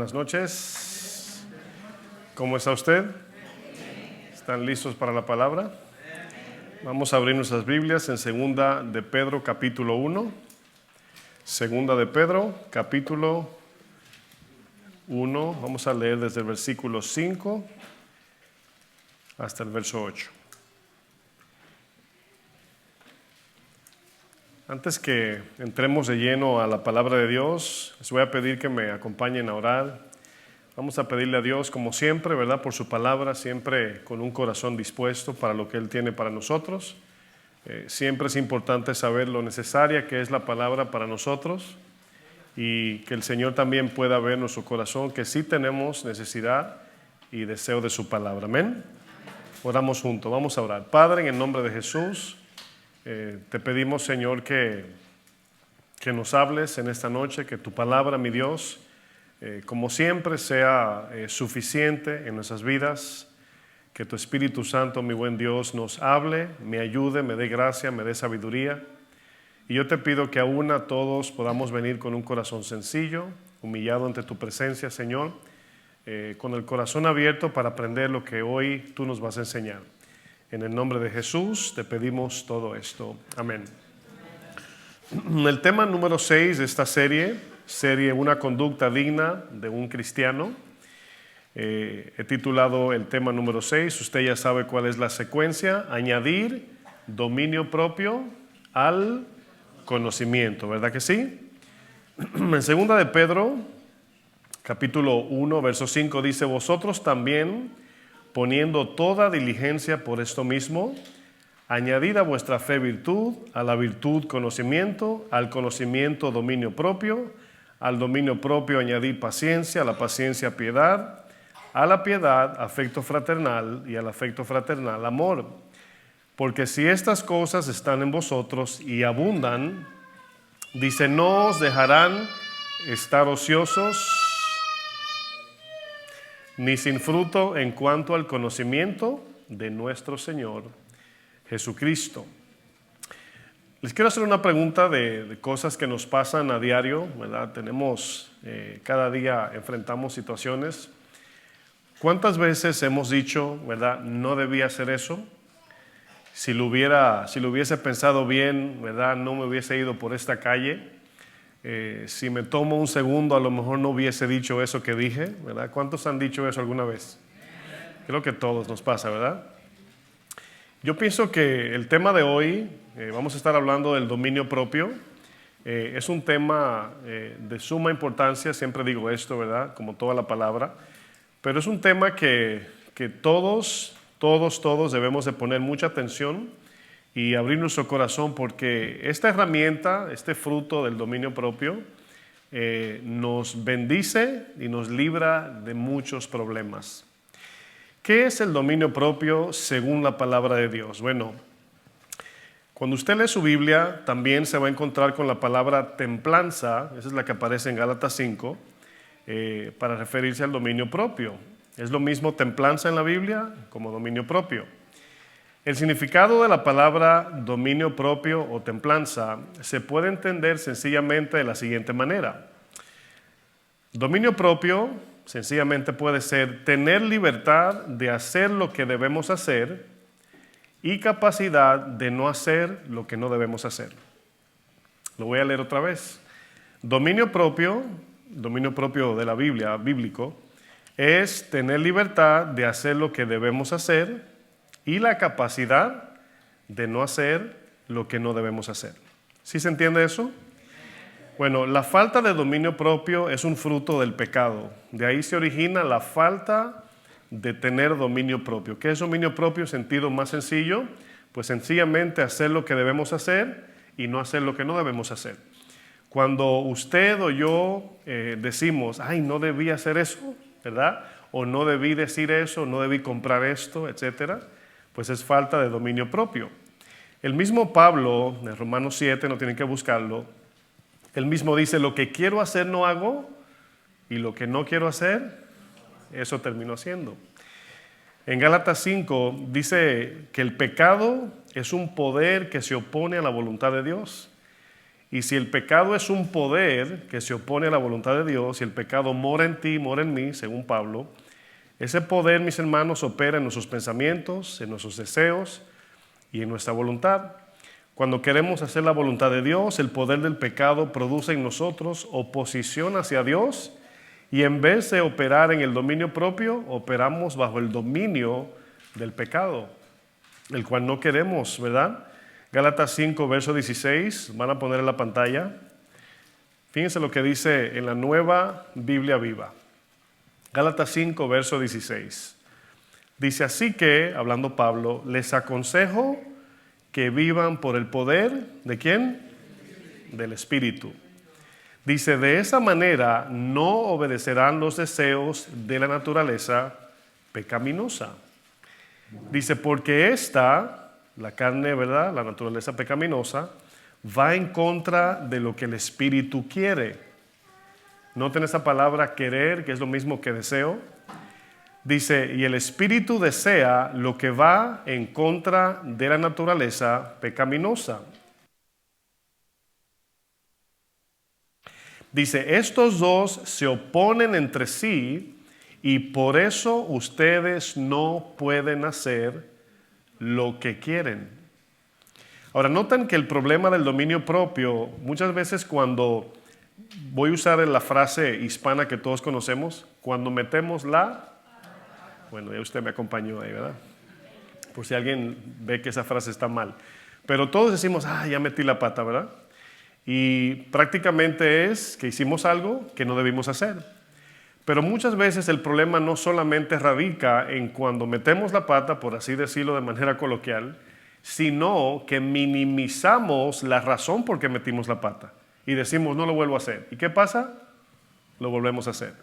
Buenas noches. ¿Cómo está usted? ¿Están listos para la palabra? Vamos a abrir nuestras Biblias en Segunda de Pedro, capítulo 1. Segunda de Pedro, capítulo 1. Vamos a leer desde el versículo 5 hasta el verso 8. Antes que entremos de lleno a la palabra de Dios, les voy a pedir que me acompañen a orar. Vamos a pedirle a Dios, como siempre, ¿verdad? Por su palabra, siempre con un corazón dispuesto para lo que Él tiene para nosotros. Siempre es importante saber lo necesaria que es la palabra para nosotros y que el Señor también pueda ver nuestro corazón, que sí tenemos necesidad y deseo de su palabra. Amén. Oramos juntos, vamos a orar. Padre, en el nombre de Jesús, te pedimos, Señor, que nos hables en esta noche, que tu palabra, mi Dios, como siempre, sea suficiente en nuestras vidas, que tu Espíritu Santo, mi buen Dios, nos hable, me ayude, me dé gracia, me dé sabiduría. Y yo te pido que aún a todos podamos venir con un corazón sencillo, humillado ante tu presencia, Señor, con el corazón abierto para aprender lo que hoy tú nos vas a enseñar. En el nombre de Jesús te pedimos todo esto. Amén. El tema número 6 de esta serie, Una conducta digna de un cristiano. He titulado el tema número 6, usted ya sabe cuál es la secuencia: añadir dominio propio al conocimiento, ¿verdad que sí? En segunda de Pedro, capítulo 1, verso 5 dice: vosotros también, poniendo toda diligencia por esto mismo, añadid a vuestra fe virtud, a la virtud conocimiento, al conocimiento dominio propio, al dominio propio añadid paciencia, a la paciencia piedad, a la piedad afecto fraternal y al afecto fraternal amor. Porque si estas cosas están en vosotros y abundan, dice, no os dejarán estar ociosos ni sin fruto en cuanto al conocimiento de nuestro Señor Jesucristo. Les quiero hacer una pregunta de cosas que nos pasan a diario, ¿verdad? Cada día enfrentamos situaciones. ¿Cuántas veces hemos dicho, verdad, no debía hacer eso? Si lo hubiese pensado bien, ¿verdad? No me hubiese ido por esta calle. Si me tomo un segundo, a lo mejor no hubiese dicho eso que dije, ¿verdad? ¿Cuántos han dicho eso alguna vez? Creo que todos nos pasa, ¿verdad? Yo pienso que el tema de hoy, vamos a estar hablando del dominio propio. Es un tema de suma importancia, siempre digo esto, ¿verdad? Como toda la palabra. Pero es un tema que todos debemos de poner mucha atención y abrir nuestro corazón, porque esta herramienta, este fruto del dominio propio, nos bendice y nos libra de muchos problemas. ¿Qué es el dominio propio según la palabra de Dios? Bueno, cuando usted lee su Biblia, también se va a encontrar con la palabra templanza, esa es la que aparece en Gálatas 5, para referirse al dominio propio. Es lo mismo templanza en la Biblia como dominio propio. El significado de la palabra dominio propio o templanza se puede entender sencillamente de la siguiente manera. Dominio propio sencillamente puede ser tener libertad de hacer lo que debemos hacer y capacidad de no hacer lo que no debemos hacer. Lo voy a leer otra vez. Dominio propio de la Biblia, bíblico, es tener libertad de hacer lo que debemos hacer y la capacidad de no hacer lo que no debemos hacer. ¿Sí se entiende eso? Bueno, la falta de dominio propio es un fruto del pecado. De ahí se origina la falta de tener dominio propio. ¿Qué es dominio propio en sentido más sencillo? Pues sencillamente hacer lo que debemos hacer y no hacer lo que no debemos hacer. Cuando usted o yo decimos, ay, no debí hacer eso, ¿verdad? O no debí decir eso, no debí comprar esto, etcétera, pues es falta de dominio propio. El mismo Pablo, en Romanos 7, no tienen que buscarlo, él mismo dice, lo que quiero hacer no hago, y lo que no quiero hacer, eso termino haciendo. En Gálatas 5 dice que el pecado es un poder que se opone a la voluntad de Dios. Y si el pecado es un poder que se opone a la voluntad de Dios, y el pecado mora en ti, mora en mí, según Pablo, ese poder, mis hermanos, opera en nuestros pensamientos, en nuestros deseos y en nuestra voluntad. Cuando queremos hacer la voluntad de Dios, el poder del pecado produce en nosotros oposición hacia Dios, y en vez de operar en el dominio propio, operamos bajo el dominio del pecado, el cual no queremos, ¿verdad? Gálatas 5, verso 16, van a poner en la pantalla. Fíjense lo que dice en la Nueva Biblia Viva. Gálatas 5, verso 16. Dice, así que, hablando Pablo, les aconsejo que vivan por el poder, ¿de quién? Del Espíritu. Dice, de esa manera no obedecerán los deseos de la naturaleza pecaminosa. Dice, porque esta, la carne, ¿verdad? La naturaleza pecaminosa, va en contra de lo que el Espíritu quiere. Noten esa palabra querer, que es lo mismo que deseo. Dice, y el Espíritu desea lo que va en contra de la naturaleza pecaminosa. Dice, estos dos se oponen entre sí y por eso ustedes no pueden hacer lo que quieren. Ahora, noten que el problema del dominio propio, muchas veces cuando, voy a usar la frase hispana que todos conocemos, cuando metemos bueno, ya usted me acompañó ahí, ¿verdad? Por si alguien ve que esa frase está mal. Pero todos decimos, ya metí la pata, ¿verdad? Y prácticamente es que hicimos algo que no debimos hacer. Pero muchas veces el problema no solamente radica en cuando metemos la pata, por así decirlo de manera coloquial, sino que minimizamos la razón por qué metimos la pata y decimos no lo vuelvo a hacer. ¿Y qué pasa? Lo volvemos a hacer.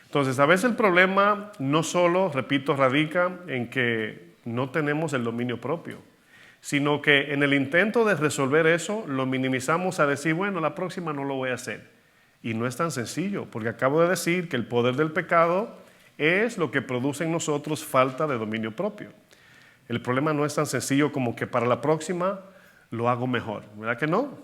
Entonces a veces el problema no solo, repito, radica en que no tenemos el dominio propio, sino que en el intento de resolver eso lo minimizamos a decir, bueno, la próxima no lo voy a hacer. Y no es tan sencillo, porque acabo de decir que el poder del pecado es lo que produce en nosotros falta de dominio propio. El problema no es tan sencillo como que para la próxima lo hago mejor, ¿verdad que no?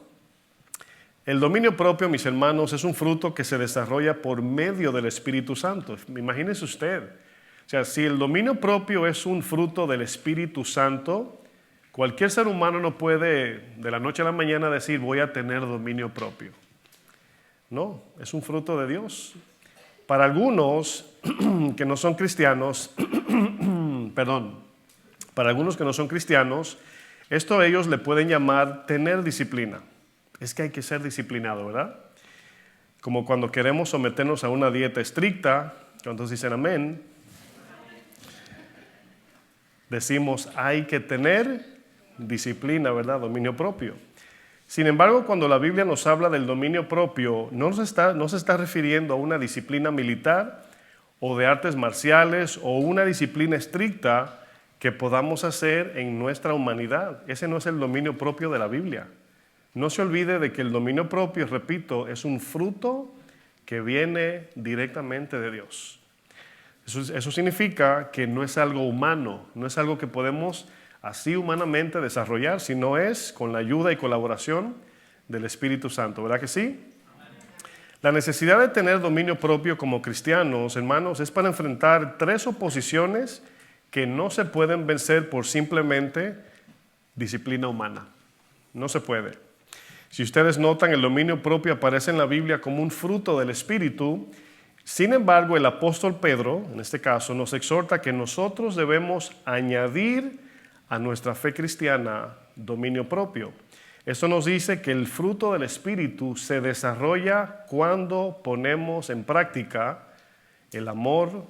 El dominio propio, mis hermanos, es un fruto que se desarrolla por medio del Espíritu Santo. Imagínese usted, o sea, si el dominio propio es un fruto del Espíritu Santo, cualquier ser humano no puede de la noche a la mañana decir voy a tener dominio propio. No, es un fruto de Dios. Para algunos que no son cristianos, para algunos que no son cristianos, esto ellos le pueden llamar tener disciplina. Es que hay que ser disciplinado, ¿verdad? Como cuando queremos someternos a una dieta estricta, ¿cuántos dicen amén? Decimos hay que tener disciplina, ¿verdad? Dominio propio. Sin embargo, cuando la Biblia nos habla del dominio propio, no se está refiriendo a una disciplina militar o de artes marciales o una disciplina estricta que podamos hacer en nuestra humanidad. Ese no es el dominio propio de la Biblia. No se olvide de que el dominio propio, repito, es un fruto que viene directamente de Dios. Eso significa que no es algo humano, no es algo que podemos así humanamente desarrollar, sino es con la ayuda y colaboración del Espíritu Santo, ¿verdad que sí? La necesidad de tener dominio propio como cristianos, hermanos, es para enfrentar tres oposiciones que no se pueden vencer por simplemente disciplina humana. No se puede. Si ustedes notan, el dominio propio aparece en la Biblia como un fruto del Espíritu. Sin embargo, el apóstol Pedro, en este caso, nos exhorta que nosotros debemos añadir a nuestra fe cristiana dominio propio. Esto nos dice que el fruto del Espíritu se desarrolla cuando ponemos en práctica el amor,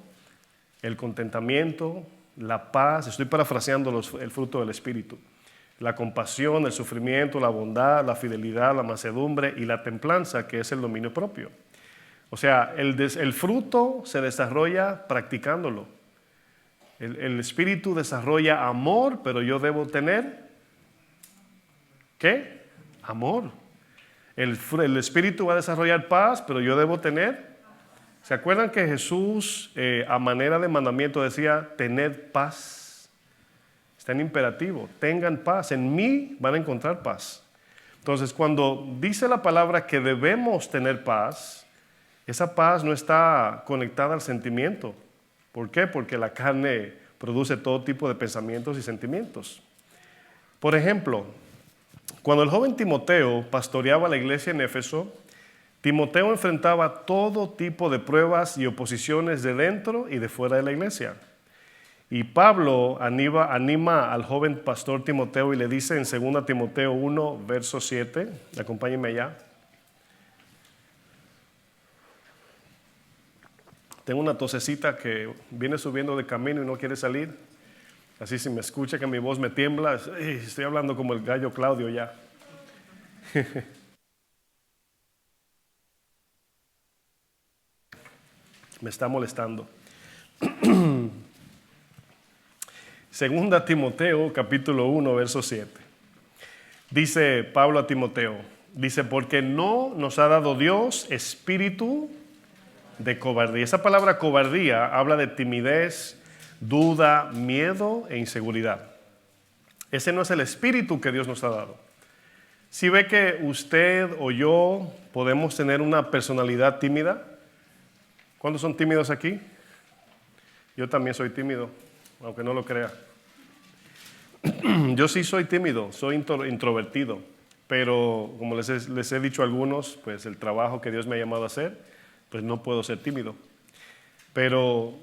el contentamiento, la paz, estoy parafraseando el fruto del Espíritu, la compasión, el sufrimiento, la bondad, la fidelidad, la mansedumbre y la templanza, que es el dominio propio. O sea, el fruto se desarrolla practicándolo. El Espíritu desarrolla amor, pero yo debo tener, ¿qué? Amor. El Espíritu va a desarrollar paz, pero yo debo tener. ¿Se acuerdan que Jesús, a manera de mandamiento, decía, tened paz? Está en imperativo, tengan paz. En mí van a encontrar paz. Entonces, cuando dice la palabra que debemos tener paz, esa paz no está conectada al sentimiento. ¿Por qué? Porque la carne produce todo tipo de pensamientos y sentimientos. Por ejemplo, cuando el joven Timoteo pastoreaba la iglesia en Éfeso, Timoteo enfrentaba todo tipo de pruebas y oposiciones de dentro y de fuera de la iglesia. Y Pablo anima al joven pastor Timoteo y le dice en 2 Timoteo 1, verso 7, acompáñenme allá. Tengo una tosecita que viene subiendo de camino y no quiere salir. Así si me escucha que mi voz me tiembla, estoy hablando como el gallo Claudio ya. Me está molestando. 2 Timoteo capítulo 1 verso 7. Dice Pablo a Timoteo, dice, porque no nos ha dado Dios espíritu de cobardía. Esa palabra cobardía habla de timidez, duda, miedo e inseguridad. Ese no es el espíritu que Dios nos ha dado. Si ve que usted o yo podemos tener una personalidad tímida, ¿cuántos son tímidos aquí? Yo también soy tímido, aunque no lo crea. Yo sí soy tímido, soy introvertido, pero como les he dicho a algunos, pues el trabajo que Dios me ha llamado a hacer, pues no puedo ser tímido. Pero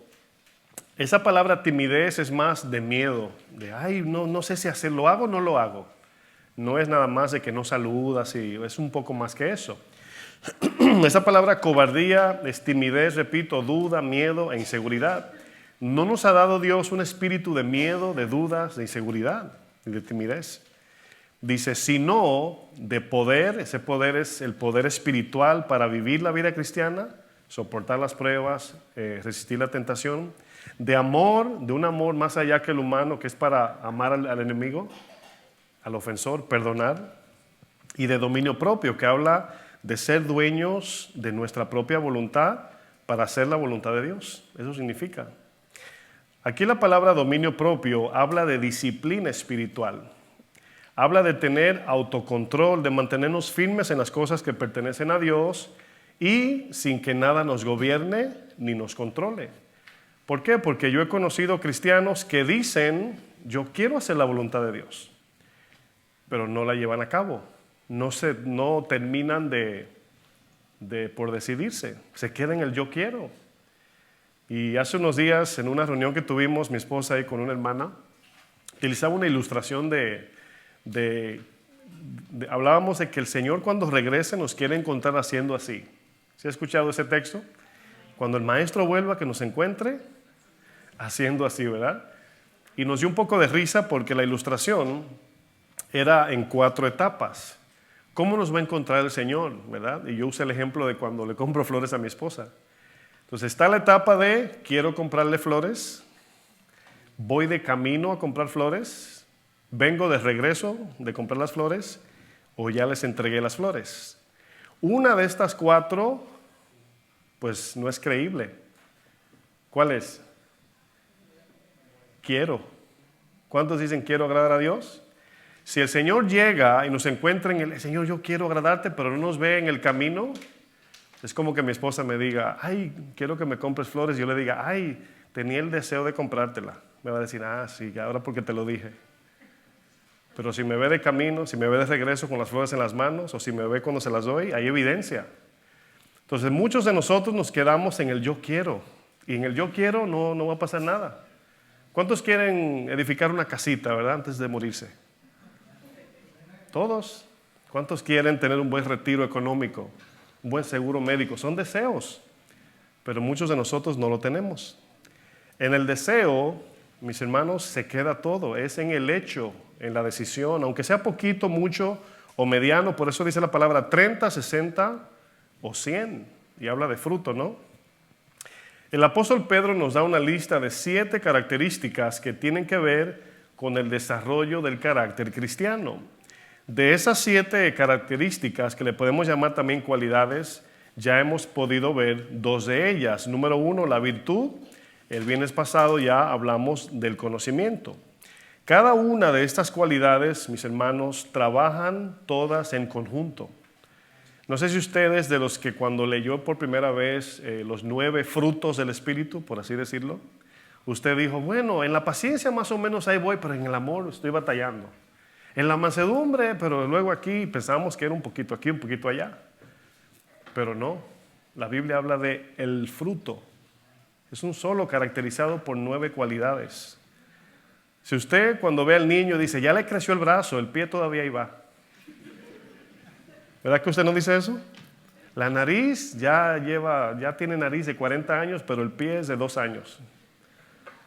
esa palabra timidez es más de miedo, de ay, no sé si hacerlo, ¿lo hago o no lo hago? No es nada más de que no saludas, es un poco más que eso. Esa palabra cobardía es timidez, repito, duda, miedo e inseguridad. No nos ha dado Dios un espíritu de miedo, de dudas, de inseguridad y de timidez. Dice, sino de poder, ese poder es el poder espiritual para vivir la vida cristiana, soportar las pruebas, resistir la tentación, de amor, de un amor más allá que el humano, que es para amar al enemigo, al ofensor, perdonar, y de dominio propio, que habla de ser dueños de nuestra propia voluntad para hacer la voluntad de Dios. Eso significa. Aquí la palabra dominio propio habla de disciplina espiritual. Habla de tener autocontrol, de mantenernos firmes en las cosas que pertenecen a Dios y sin que nada nos gobierne ni nos controle. ¿Por qué? Porque yo he conocido cristianos que dicen, yo quiero hacer la voluntad de Dios, pero no la llevan a cabo. No terminan por decidirse, se quedan en el yo quiero. Y hace unos días, en una reunión que tuvimos, mi esposa ahí con una hermana, utilizaba una ilustración hablábamos de que el Señor cuando regrese nos quiere encontrar haciendo así. ¿Se ha escuchado ese texto? Cuando el Maestro vuelva, que nos encuentre haciendo así, ¿verdad? Y nos dio un poco de risa porque la ilustración era en 4 etapas. ¿Cómo nos va a encontrar el Señor, verdad? Y yo usé el ejemplo de cuando le compro flores a mi esposa. Entonces está la etapa de quiero comprarle flores, voy de camino a comprar flores, vengo de regreso de comprar las flores o ya les entregué las flores. Una de estas 4, pues no es creíble. ¿Cuál es? Quiero. ¿Cuántos dicen quiero agradar a Dios? Si el Señor llega y nos encuentra en el Señor, yo quiero agradarte, pero no nos ve en el camino, es como que mi esposa me diga, ay, quiero que me compres flores. Yo le diga, ay, tenía el deseo de comprártela. Me va a decir, sí, ahora porque te lo dije. Pero si me ve de camino, si me ve de regreso con las flores en las manos, o si me ve cuando se las doy, hay evidencia. Entonces muchos de nosotros nos quedamos en el yo quiero. Y en el yo quiero no va a pasar nada. ¿Cuántos quieren edificar una casita, verdad, antes de morirse? Todos. ¿Cuántos quieren tener un buen retiro económico? Un buen seguro médico? Son deseos, pero muchos de nosotros no lo tenemos. En el deseo, mis hermanos, se queda todo, es en el hecho, en la decisión, aunque sea poquito, mucho o mediano. Por eso dice la palabra 30, 60 o 100, y habla de fruto, ¿no? El apóstol Pedro nos da una lista de 7 características que tienen que ver con el desarrollo del carácter cristiano. De esas 7 características, que le podemos llamar también cualidades, ya hemos podido ver 2 de ellas. Número 1, la virtud. El viernes pasado ya hablamos del conocimiento. Cada una de estas cualidades, mis hermanos, trabajan todas en conjunto. No sé si ustedes, de los que cuando leyó por primera vez los 9 frutos del Espíritu, por así decirlo, usted dijo, bueno, en la paciencia más o menos ahí voy, pero en el amor estoy batallando. En la mansedumbre, pero luego aquí pensamos que era un poquito aquí, un poquito allá. Pero no, la Biblia habla de el fruto. Es un solo caracterizado por 9 cualidades. Si usted cuando ve al niño dice, ya le creció el brazo, el pie todavía ahí va. ¿Verdad que usted no dice eso? La nariz ya tiene nariz de 40 años, pero el pie es de 2 años.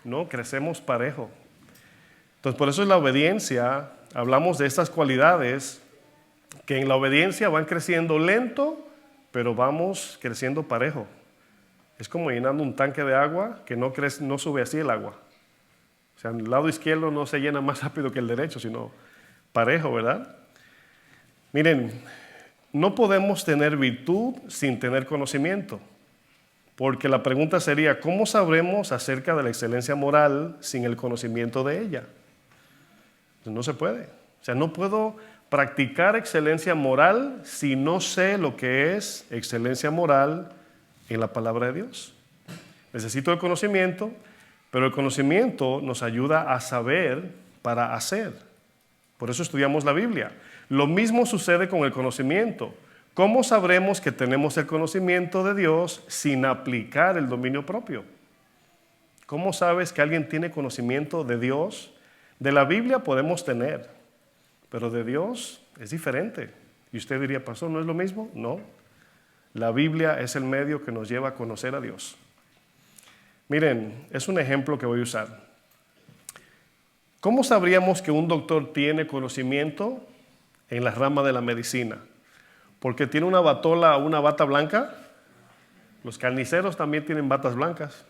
No, crecemos parejo. Entonces, por eso es la obediencia. Hablamos de estas cualidades que en la obediencia van creciendo lento, pero vamos creciendo parejo. Es como llenando un tanque de agua que no sube así el agua. O sea, el lado izquierdo no se llena más rápido que el derecho, sino parejo, ¿verdad? Miren, no podemos tener virtud sin tener conocimiento, porque la pregunta sería, ¿cómo sabremos acerca de la excelencia moral sin el conocimiento de ella? Pues no se puede. O sea, no puedo practicar excelencia moral si no sé lo que es excelencia moral en la palabra de Dios. Necesito el conocimiento, pero el conocimiento nos ayuda a saber para hacer. Por eso estudiamos la Biblia. Lo mismo sucede con el conocimiento. ¿Cómo sabremos que tenemos el conocimiento de Dios sin aplicar el dominio propio? ¿Cómo sabes que alguien tiene conocimiento de Dios? De la Biblia podemos tener, pero de Dios es diferente. Y usted diría, pastor, ¿no es lo mismo? No. La Biblia es el medio que nos lleva a conocer a Dios. Miren, es un ejemplo que voy a usar. ¿Cómo sabríamos que un doctor tiene conocimiento en la rama de la medicina? ¿Porque tiene una batola o una bata blanca? Los carniceros también tienen batas blancas.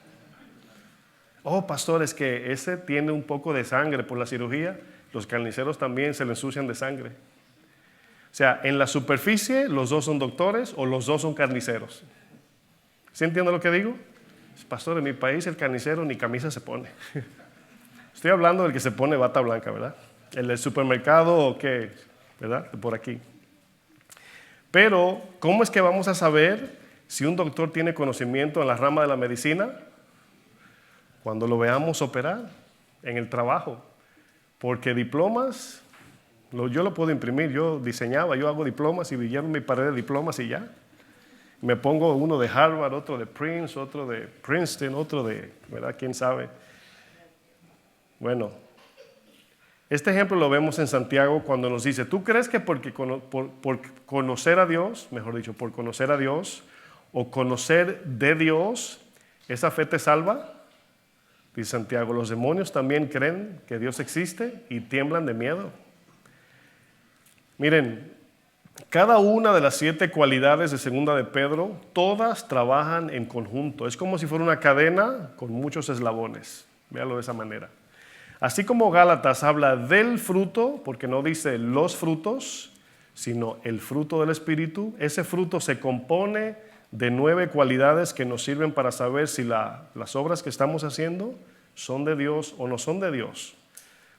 Oh, pastor, es que ese tiene un poco de sangre por la cirugía. Los carniceros también se le ensucian de sangre. O sea, en la superficie los dos son doctores o los dos son carniceros. ¿Sí entiende lo que digo? Pastor, en mi país el carnicero ni camisa se pone. Estoy hablando del que se pone bata blanca, ¿verdad? El del supermercado o qué, ¿verdad? Por aquí. Pero, ¿cómo es que vamos a saber si un doctor tiene conocimiento en la rama de la medicina? Cuando lo veamos operar en el trabajo. Porque diplomas, yo lo puedo imprimir, yo hago diplomas y lleno mi pared de diplomas y ya. Me pongo uno de Harvard, otro de Prince, otro de Princeton, otro de, ¿verdad? ¿Quién sabe? Bueno, este ejemplo lo vemos en Santiago cuando nos dice, ¿tú crees que por conocer a Dios, mejor dicho, por conocer a Dios o conocer de Dios, esa fe te salva? Dice Santiago, los demonios también creen que Dios existe y tiemblan de miedo. Miren, cada una de las 7 cualidades de segunda de Pedro, todas trabajan en conjunto. Es como si fuera una cadena con muchos eslabones. Véalo de esa manera. Así como Gálatas habla del fruto, porque no dice los frutos, sino el fruto del Espíritu, ese fruto se compone de 9 cualidades que nos sirven para saber si las obras que estamos haciendo son de Dios o no son de Dios.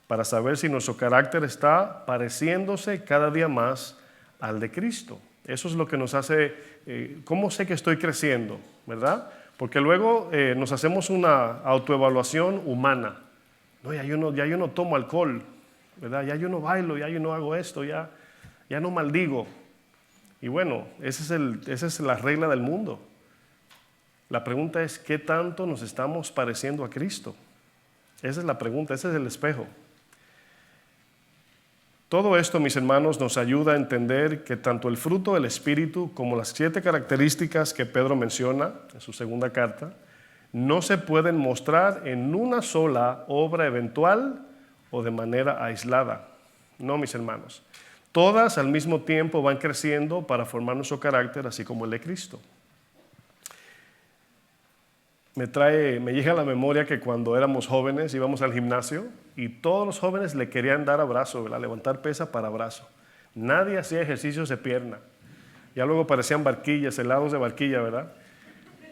Para saber si nuestro carácter está pareciéndose cada día más al de Cristo. Eso es lo que nos hace, ¿cómo sé que estoy creciendo? ¿Verdad? Porque luego nos hacemos una autoevaluación humana. No, ya yo no tomo alcohol, ¿verdad? Ya yo no bailo, ya yo no hago esto, ya no maldigo. Y bueno, esa es la regla del mundo. La pregunta es, ¿qué tanto nos estamos pareciendo a Cristo? Esa es la pregunta, ese es el espejo. Todo esto, mis hermanos, nos ayuda a entender que tanto el fruto del Espíritu como las 7 características que Pedro menciona en su segunda carta no se pueden mostrar en una sola obra eventual o de manera aislada. No, mis hermanos. Todas al mismo tiempo van creciendo para formar nuestro carácter, así como el de Cristo. Me llega a la memoria que cuando éramos jóvenes íbamos al gimnasio y todos los jóvenes le querían dar abrazo, ¿verdad? Levantar pesa para abrazo. Nadie hacía ejercicios de pierna. Ya luego parecían barquillas, helados de barquilla, ¿verdad?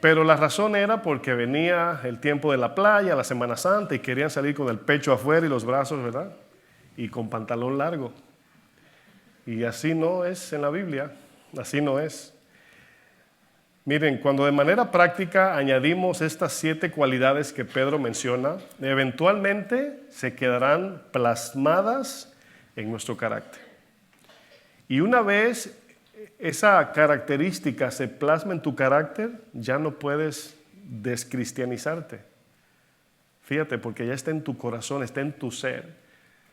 Pero la razón era porque venía el tiempo de la playa, la Semana Santa, y querían salir con el pecho afuera y los brazos, ¿verdad? Y con pantalón largo. Y así no es en la Biblia, así no es. Miren, cuando de manera práctica añadimos estas 7 cualidades que Pedro menciona, eventualmente se quedarán plasmadas en nuestro carácter. Y una vez esa característica se plasma en tu carácter, ya no puedes descristianizarte. Fíjate, porque ya está en tu corazón, está en tu ser.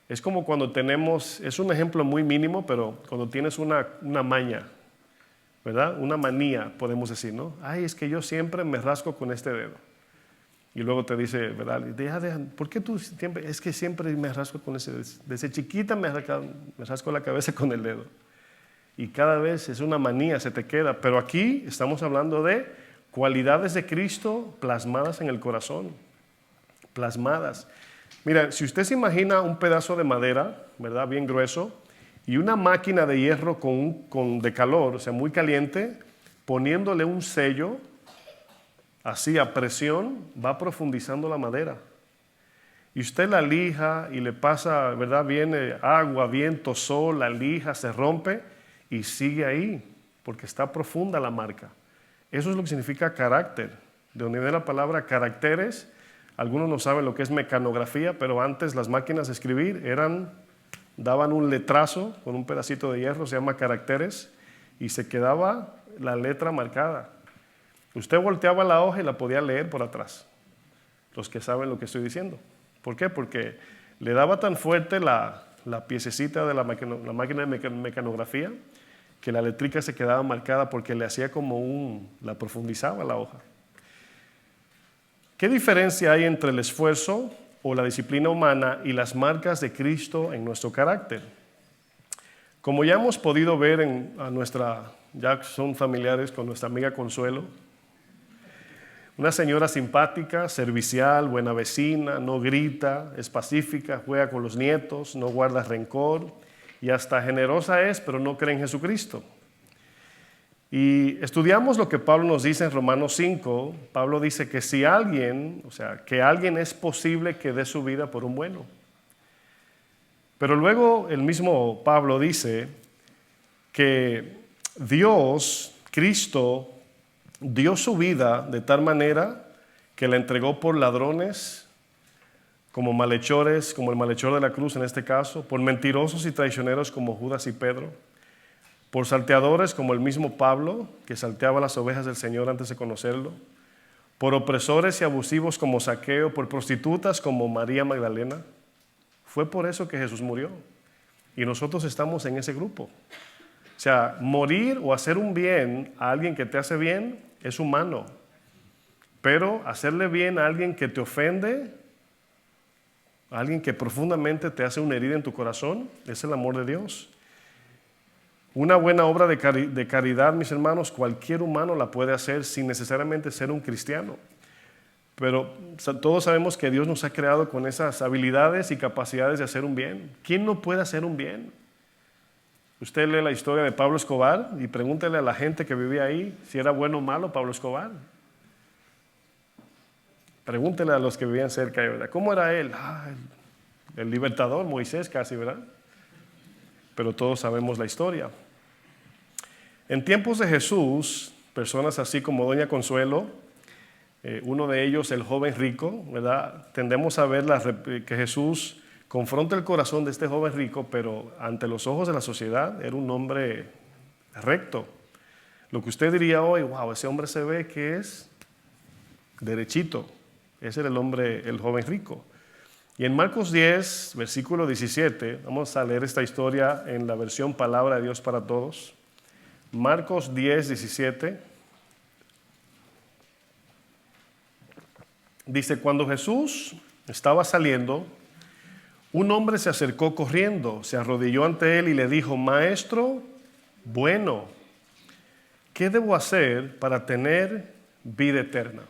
Es como cuando tenemos, es un ejemplo muy mínimo, pero cuando tienes una maña, ¿verdad? Una manía, podemos decir, ¿no? Ay, es que yo siempre me rasco con este dedo. Y luego te dice, ¿verdad? Deja, ¿por qué tú siempre? Es que siempre me rasco con ese dedo. Desde chiquita me rasco la cabeza con el dedo. Y cada vez es una manía, se te queda. Pero aquí estamos hablando de cualidades de Cristo plasmadas en el corazón. Plasmadas. Mira, si usted se imagina un pedazo de madera, ¿verdad? Bien grueso, y una máquina de hierro de calor, o sea, muy caliente, poniéndole un sello, así a presión, va profundizando la madera. Y usted la lija y le pasa, ¿verdad? Viene agua, viento, sol, la lija, se rompe y sigue ahí, porque está profunda la marca. Eso es lo que significa carácter. De donde viene la palabra caracteres. Algunos no saben lo que es mecanografía, pero antes las máquinas de escribir daban un letrazo con un pedacito de hierro, se llama caracteres, y se quedaba la letra marcada. Usted volteaba la hoja y la podía leer por atrás. Los que saben lo que estoy diciendo. ¿Por qué? Porque le daba tan fuerte la piececita de la máquina de mecanografía que la letrica se quedaba marcada porque le hacía la profundizaba la hoja. ¿Qué diferencia hay entre el esfuerzo o la disciplina humana y las marcas de Cristo en nuestro carácter? Como ya hemos podido ver ya son familiares con nuestra amiga Consuelo, una señora simpática, servicial, buena vecina, no grita, es pacífica, juega con los nietos, no guarda rencor y hasta generosa es, pero no cree en Jesucristo. Y estudiamos lo que Pablo nos dice en Romanos 5. Pablo dice que que alguien es posible que dé su vida por un bueno. Pero luego el mismo Pablo dice que Cristo, dio su vida de tal manera que la entregó por ladrones, como malhechores, como el malhechor de la cruz en este caso, por mentirosos y traicioneros como Judas y Pedro, por salteadores como el mismo Pablo, que salteaba las ovejas del Señor antes de conocerlo, por opresores y abusivos como Zaqueo, por prostitutas como María Magdalena. Fue por eso que Jesús murió. Y nosotros estamos en ese grupo. O sea, morir o hacer un bien a alguien que te hace bien es humano. Pero hacerle bien a alguien que te ofende, a alguien que profundamente te hace una herida en tu corazón, es el amor de Dios. Una buena obra de caridad, mis hermanos, cualquier humano la puede hacer sin necesariamente ser un cristiano. Pero todos sabemos que Dios nos ha creado con esas habilidades y capacidades de hacer un bien. ¿Quién no puede hacer un bien? Usted lee la historia de Pablo Escobar y pregúntele a la gente que vivía ahí si era bueno o malo Pablo Escobar. Pregúntele a los que vivían cerca, ¿verdad? ¿Cómo era él? El libertador, Moisés casi, ¿verdad? Pero todos sabemos la historia. En tiempos de Jesús, personas así como Doña Consuelo, uno de ellos, el joven rico, ¿verdad? Tendemos a ver que Jesús confronta el corazón de este joven rico, pero ante los ojos de la sociedad era un hombre recto. Lo que usted diría hoy, wow, ese hombre se ve que es derechito. Ese era el joven rico. Y en Marcos 10, versículo 17, vamos a leer esta historia en la versión Palabra de Dios para Todos. Marcos 10, 17. Dice, cuando Jesús estaba saliendo, un hombre se acercó corriendo, se arrodilló ante él y le dijo, Maestro, bueno, ¿qué debo hacer para tener vida eterna?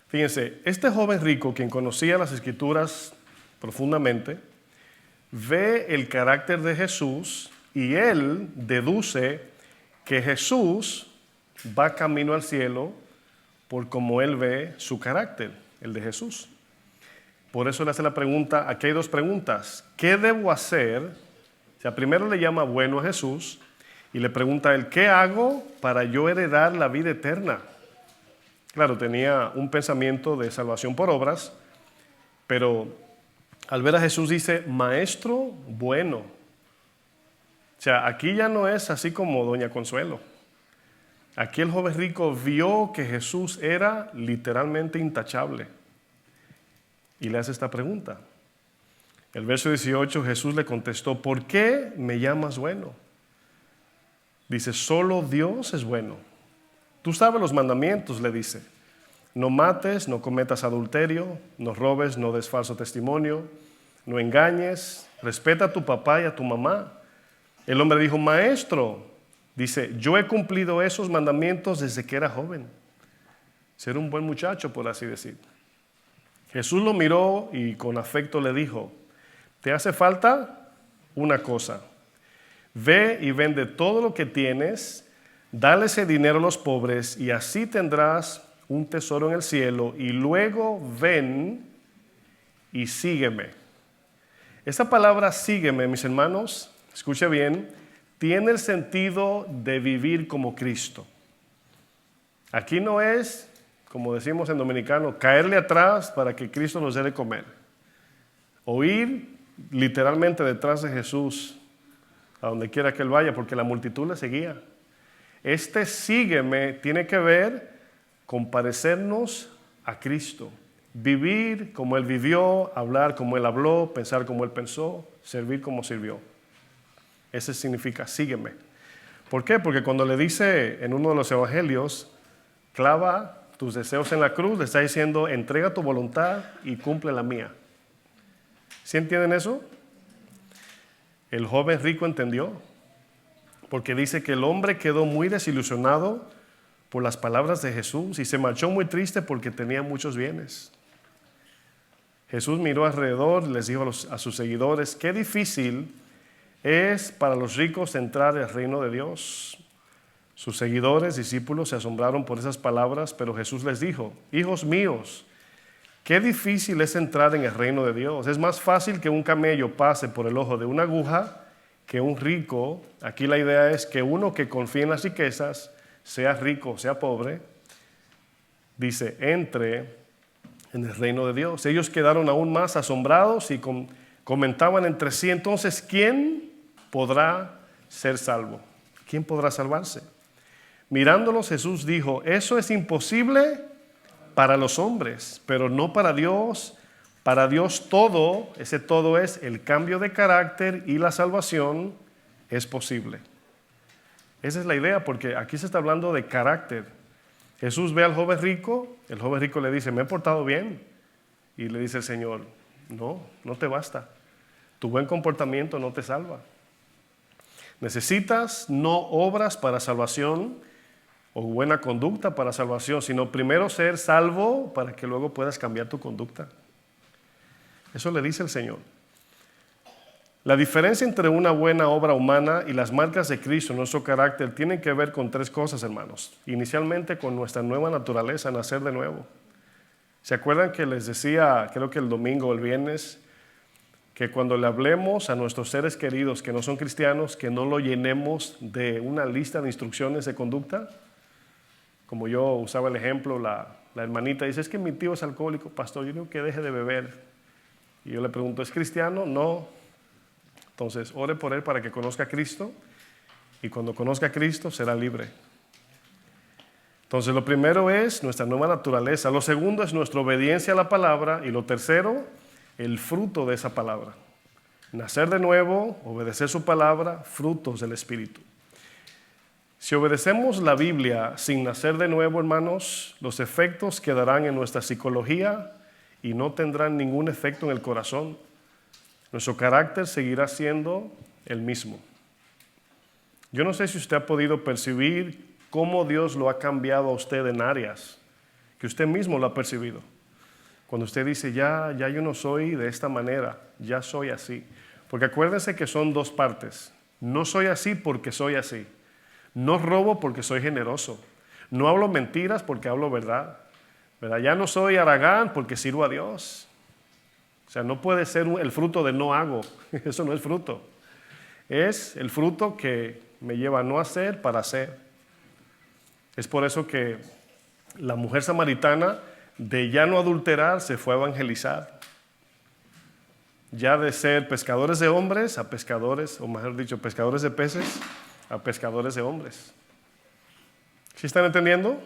Fíjense, este joven rico, quien conocía las Escrituras profundamente, ve el carácter de Jesús y él deduce que Jesús va camino al cielo por cómo él ve su carácter, el de Jesús. Por eso le hace la pregunta, aquí hay dos preguntas. ¿Qué debo hacer? O sea, primero le llama bueno a Jesús y le pregunta a él, ¿qué hago para yo heredar la vida eterna? Claro, tenía un pensamiento de salvación por obras, pero al ver a Jesús dice, maestro bueno. O sea, aquí ya no es así como Doña Consuelo. Aquí el joven rico vio que Jesús era literalmente intachable. Y le hace esta pregunta. El verso 18, Jesús le contestó, ¿por qué me llamas bueno? Dice, solo Dios es bueno. Tú sabes los mandamientos, le dice. No mates, no cometas adulterio, no robes, no des falso testimonio, no engañes, respeta a tu papá y a tu mamá. El hombre dijo, maestro, dice, yo he cumplido esos mandamientos desde que era joven. Ser un buen muchacho, por así decir. Jesús lo miró y con afecto le dijo, te hace falta una cosa. Ve y vende todo lo que tienes, dale ese dinero a los pobres y así tendrás un tesoro en el cielo y luego ven y sígueme. Esta palabra sígueme, mis hermanos, escuche bien, tiene el sentido de vivir como Cristo. Aquí no es, como decimos en dominicano, caerle atrás para que Cristo nos dé de comer. O ir literalmente detrás de Jesús, a donde quiera que Él vaya, porque la multitud le seguía. Este sígueme tiene que ver con parecernos a Cristo. Vivir como Él vivió, hablar como Él habló, pensar como Él pensó, servir como sirvió. Ese significa sígueme. ¿Por qué? Porque cuando le dice en uno de los evangelios, clava tus deseos en la cruz, le está diciendo, entrega tu voluntad y cumple la mía. ¿Sí entienden eso? El joven rico entendió, porque dice que el hombre quedó muy desilusionado por las palabras de Jesús y se marchó muy triste porque tenía muchos bienes. Jesús miró alrededor y les dijo a sus seguidores, qué difícil es para los ricos entrar al reino de Dios. Sus seguidores, discípulos, se asombraron por esas palabras, pero Jesús les dijo, hijos míos, qué difícil es entrar en el reino de Dios. Es más fácil que un camello pase por el ojo de una aguja que un rico. Aquí la idea es que uno que confía en las riquezas, sea rico, sea pobre, dice, entre en el reino de Dios. Ellos quedaron aún más asombrados y comentaban entre sí, entonces, ¿quién podrá ser salvo? ¿Quién podrá salvarse? Mirándolos, Jesús dijo, eso es imposible para los hombres, pero no para Dios. Para Dios todo, ese todo es el cambio de carácter y la salvación es posible. Esa es la idea, porque aquí se está hablando de carácter. Jesús ve al joven rico, el joven rico le dice, me he portado bien. Y le dice el Señor, no te basta. Tu buen comportamiento no te salva. Necesitas no obras para salvación o buena conducta para salvación, sino primero ser salvo para que luego puedas cambiar tu conducta. Eso le dice el Señor. La diferencia entre una buena obra humana y las marcas de Cristo en nuestro carácter tienen que ver con tres cosas, hermanos. Inicialmente con nuestra nueva naturaleza, nacer de nuevo. ¿Se acuerdan que les decía, creo que el domingo o el viernes, que cuando le hablemos a nuestros seres queridos que no son cristianos, que no lo llenemos de una lista de instrucciones de conducta? Como yo usaba el ejemplo, la hermanita dice, es que mi tío es alcohólico, pastor, yo digo que deje de beber. Y yo le pregunto, ¿es cristiano? No. Entonces, ore por él para que conozca a Cristo y cuando conozca a Cristo será libre. Entonces, lo primero es nuestra nueva naturaleza. Lo segundo es nuestra obediencia a la palabra y lo tercero, el fruto de esa palabra. Nacer de nuevo, obedecer su palabra, frutos del Espíritu. Si obedecemos la Biblia sin nacer de nuevo, hermanos, los efectos quedarán en nuestra psicología y no tendrán ningún efecto en el corazón. Nuestro carácter seguirá siendo el mismo. Yo no sé si usted ha podido percibir cómo Dios lo ha cambiado a usted en áreas que usted mismo lo ha percibido. Cuando usted dice, ya yo no soy de esta manera, ya soy así. Porque acuérdense que son dos partes. No soy así porque soy así. No robo porque soy generoso. No hablo mentiras porque hablo verdad. ¿Verdad? Ya no soy haragán porque sirvo a Dios. O sea, no puede ser el fruto de no hago. Eso no es fruto. Es el fruto que me lleva a no hacer para hacer. Es por eso que la mujer samaritana, de ya no adulterar, se fue a evangelizar. Ya de ser pescadores de hombres a pescadores, o mejor dicho, pescadores de peces a pescadores de hombres. ¿Sí están entendiendo?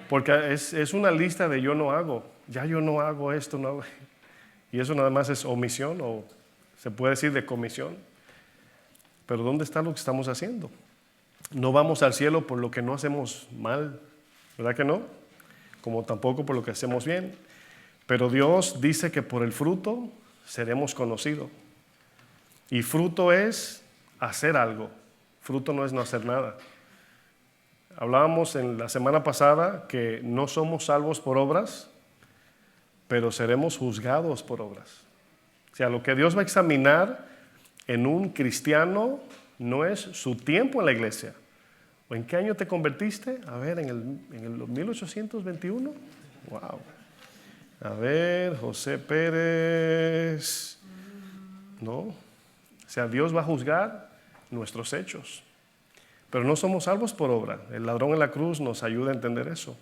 Porque es una lista de yo no hago. Ya yo no hago esto, no hago. Y eso nada más es omisión, o se puede decir de comisión. Pero ¿dónde está lo que estamos haciendo? No vamos al cielo por lo que no hacemos mal, ¿verdad que no? Como tampoco por lo que hacemos bien. Pero Dios dice que por el fruto seremos conocidos. Y fruto es hacer algo. Fruto no es no hacer nada. Hablábamos en la semana pasada que no somos salvos por obras, pero seremos juzgados por obras. O sea, lo que Dios va a examinar en un cristiano no es su tiempo en la iglesia. ¿O en qué año te convertiste? A ver, en el 1821. Wow. A ver, José Pérez. No. O sea, Dios va a juzgar nuestros hechos. Pero no somos salvos por obra. El ladrón en la cruz nos ayuda a entender eso.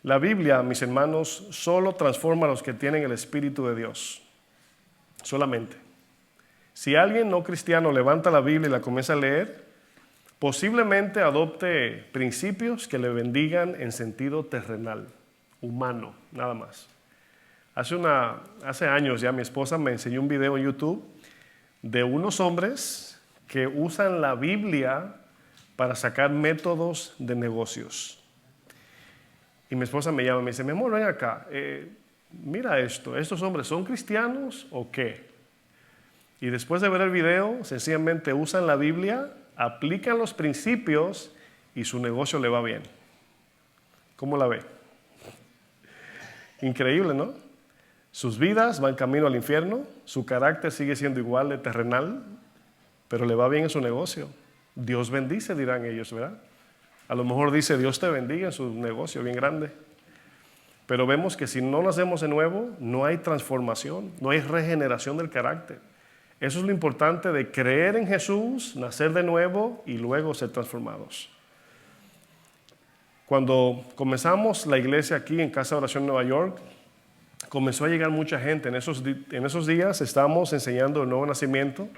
La Biblia, mis hermanos, solo transforma a los que tienen el Espíritu de Dios. Solamente. Si alguien no cristiano levanta la Biblia y la comienza a leer, posiblemente adopte principios que le bendigan en sentido terrenal, humano, nada más. Hace años ya mi esposa me enseñó un video en YouTube de unos hombres que usan la Biblia para sacar métodos de negocios. Y mi esposa me llama y me dice, mi amor, ven acá, mira esto, ¿estos hombres son cristianos o qué? Y después de ver el video, sencillamente usan la Biblia, aplican los principios y su negocio le va bien. ¿Cómo la ve? Increíble, ¿no? Sus vidas van camino al infierno, su carácter sigue siendo igual de terrenal, pero le va bien en su negocio. Dios bendice, dirán ellos, ¿verdad? A lo mejor dice, Dios te bendiga en su negocio bien grande. Pero vemos que si no nacemos de nuevo, no hay transformación, no hay regeneración del carácter. Eso es lo importante de creer en Jesús, nacer de nuevo y luego ser transformados. Cuando comenzamos la iglesia aquí en Casa de Oración Nueva York, comenzó a llegar mucha gente. En esos días estábamos enseñando el nuevo nacimiento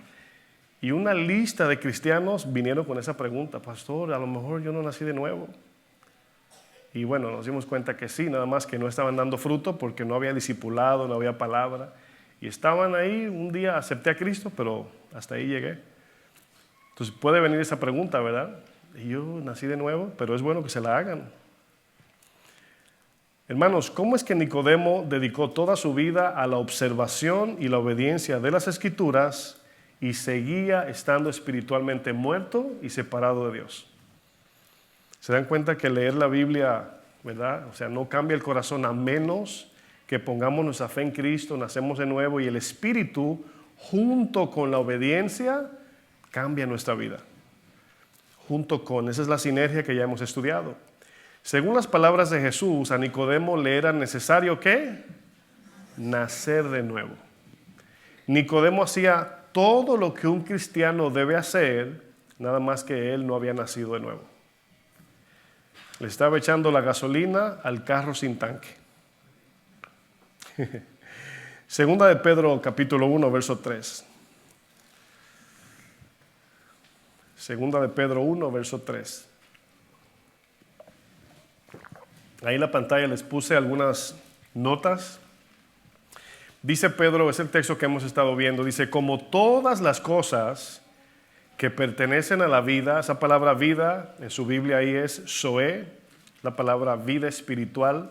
y una lista de cristianos vinieron con esa pregunta, pastor, a lo mejor yo no nací de nuevo. Y bueno, nos dimos cuenta que sí, nada más que no estaban dando fruto porque no había discipulado, no había palabra. Y estaban ahí, un día acepté a Cristo, pero hasta ahí llegué. Entonces puede venir esa pregunta, ¿verdad? Y yo nací de nuevo, pero es bueno que se la hagan. Hermanos, ¿cómo es que Nicodemo dedicó toda su vida a la observación y la obediencia de las Escrituras y seguía estando espiritualmente muerto y separado de Dios? ¿Se dan cuenta que leer la Biblia, verdad? O sea, no cambia el corazón a menos que pongamos nuestra fe en Cristo, nacemos de nuevo y el Espíritu, junto con la obediencia, cambia nuestra vida. Esa es la sinergia que ya hemos estudiado. Según las palabras de Jesús, a Nicodemo le era necesario ¿qué? Nacer de nuevo. Nicodemo hacía todo lo que un cristiano debe hacer, nada más que él no había nacido de nuevo. Le estaba echando la gasolina al carro sin tanque. Segunda de Pedro capítulo 1 verso 3. Segunda de Pedro 1 verso 3. Ahí en la pantalla les puse algunas notas. Dice Pedro, es el texto que hemos estado viendo, dice, como todas las cosas que pertenecen a la vida, esa palabra vida en su Biblia ahí es zoe, la palabra vida espiritual.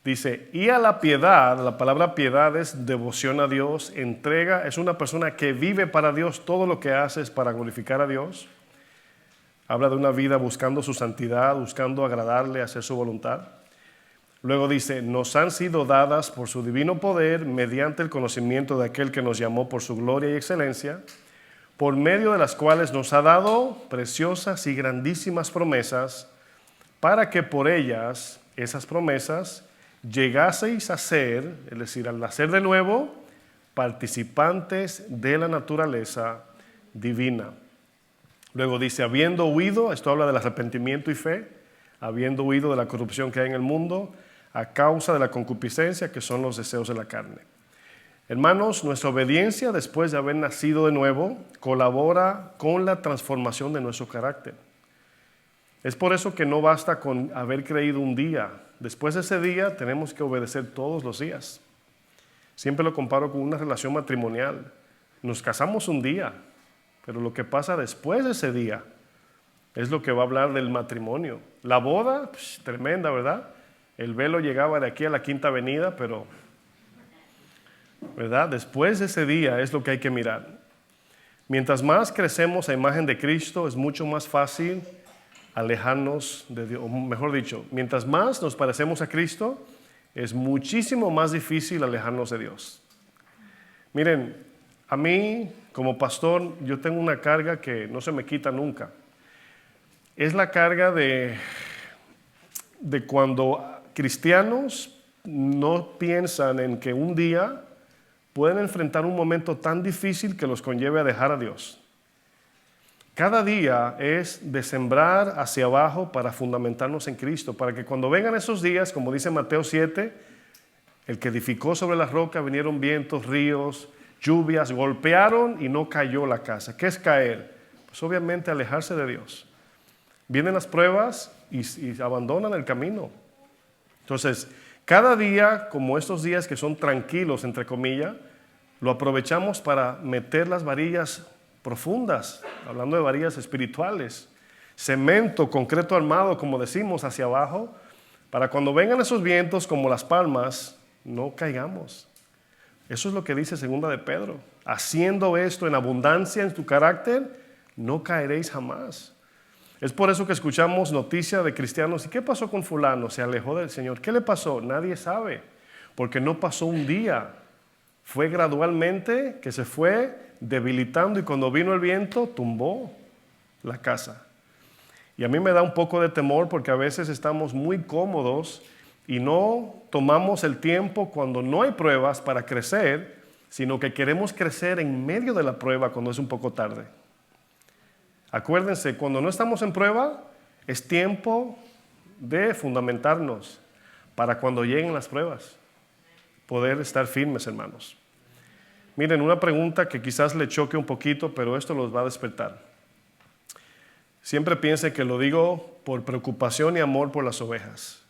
Dice, y a la piedad, la palabra piedad es devoción a Dios, entrega, es una persona que vive para Dios, todo lo que hace es para glorificar a Dios. Habla de una vida buscando su santidad, buscando agradarle, hacer su voluntad. Luego dice, nos han sido dadas por su divino poder mediante el conocimiento de aquel que nos llamó por su gloria y excelencia, por medio de las cuales nos ha dado preciosas y grandísimas promesas, para que por ellas, esas promesas, llegaseis a ser, es decir, al nacer de nuevo, participantes de la naturaleza divina. Luego dice, habiendo huido, esto habla del arrepentimiento y fe, habiendo huido de la corrupción que hay en el mundo, a causa de la concupiscencia, que son los deseos de la carne. Hermanos, nuestra obediencia después de haber nacido de nuevo colabora con la transformación de nuestro carácter. Es por eso que no basta con haber creído un día. Después de ese día tenemos que obedecer todos los días. Siempre lo comparo con una relación matrimonial. Nos casamos un día, pero lo que pasa después de ese día es lo que va a hablar del matrimonio. La boda, tremenda, ¿verdad? El velo llegaba de aquí a la Quinta Avenida, pero, ¿verdad? Después de ese día es lo que hay que mirar. Mientras más crecemos a imagen de Cristo, es mucho más fácil alejarnos de Dios. O mejor dicho, mientras más nos parecemos a Cristo, es muchísimo más difícil alejarnos de Dios. Miren, a mí como pastor, yo tengo una carga que no se me quita nunca. Es la carga de cuando cristianos no piensan en que un día pueden enfrentar un momento tan difícil que los conlleve a dejar a Dios. Cada día es de sembrar hacia abajo para fundamentarnos en Cristo, para que cuando vengan esos días, como dice Mateo 7, el que edificó sobre la roca, vinieron vientos, ríos, lluvias, golpearon y no cayó la casa. ¿Qué es caer? Pues obviamente alejarse de Dios. Vienen las pruebas y abandonan el camino. Entonces, cada día, como estos días que son tranquilos, entre comillas, lo aprovechamos para meter las varillas profundas, hablando de varillas espirituales, cemento, concreto armado, como decimos, hacia abajo, para cuando vengan esos vientos como las palmas, no caigamos. Eso es lo que dice segunda de Pedro. Haciendo esto en abundancia en tu carácter, no caeréis jamás. Es por eso que escuchamos noticias de cristianos. ¿Y qué pasó con fulano? Se alejó del Señor. ¿Qué le pasó? Nadie sabe, porque no pasó un día. Fue gradualmente que se fue debilitando y cuando vino el viento tumbó la casa. Y a mí me da un poco de temor porque a veces estamos muy cómodos y no tomamos el tiempo cuando no hay pruebas para crecer, sino que queremos crecer en medio de la prueba cuando es un poco tarde. Acuérdense, cuando no estamos en prueba, es tiempo de fundamentarnos para cuando lleguen las pruebas, poder estar firmes, hermanos. Miren, una pregunta que quizás le choque un poquito, pero esto los va a despertar. Siempre piense que lo digo por preocupación y amor por las ovejas.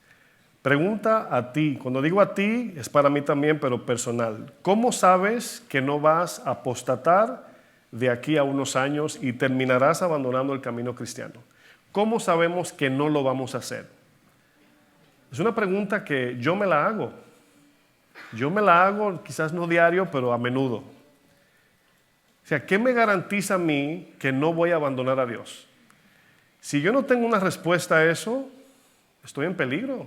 Pregunta a ti, cuando digo a ti, es para mí también, pero personal. ¿Cómo sabes que no vas a apostatar de aquí a unos años y terminarás abandonando el camino cristiano? ¿Cómo sabemos que no lo vamos a hacer? Es una pregunta que yo me la hago. Yo me la hago quizás no diario, pero a menudo. O sea, ¿qué me garantiza a mí que no voy a abandonar a Dios? Si yo no tengo una respuesta a eso, estoy en peligro.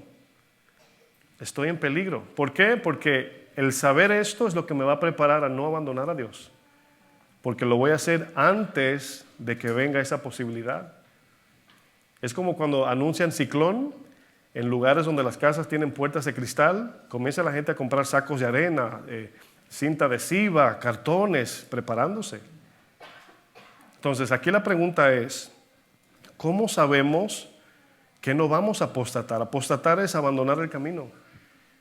Estoy en peligro. ¿Por qué? Porque el saber esto es lo que me va a preparar a no abandonar a Dios. Porque lo voy a hacer antes de que venga esa posibilidad. Es como cuando anuncian ciclón en lugares donde las casas tienen puertas de cristal, comienza la gente a comprar sacos de arena, cinta adhesiva, cartones, preparándose. Entonces, aquí la pregunta es, ¿cómo sabemos que no vamos a apostatar? Apostatar es abandonar el camino,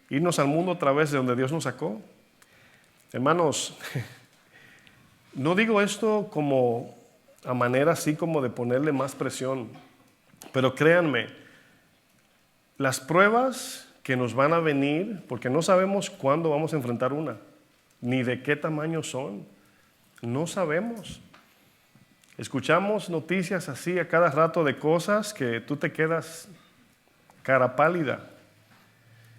irnos al mundo otra vez de donde Dios nos sacó. Hermanos, no digo esto como a manera así como de ponerle más presión, pero créanme, las pruebas que nos van a venir, porque no sabemos cuándo vamos a enfrentar una, ni de qué tamaño son, no sabemos. Escuchamos noticias así a cada rato de cosas que tú te quedas cara pálida.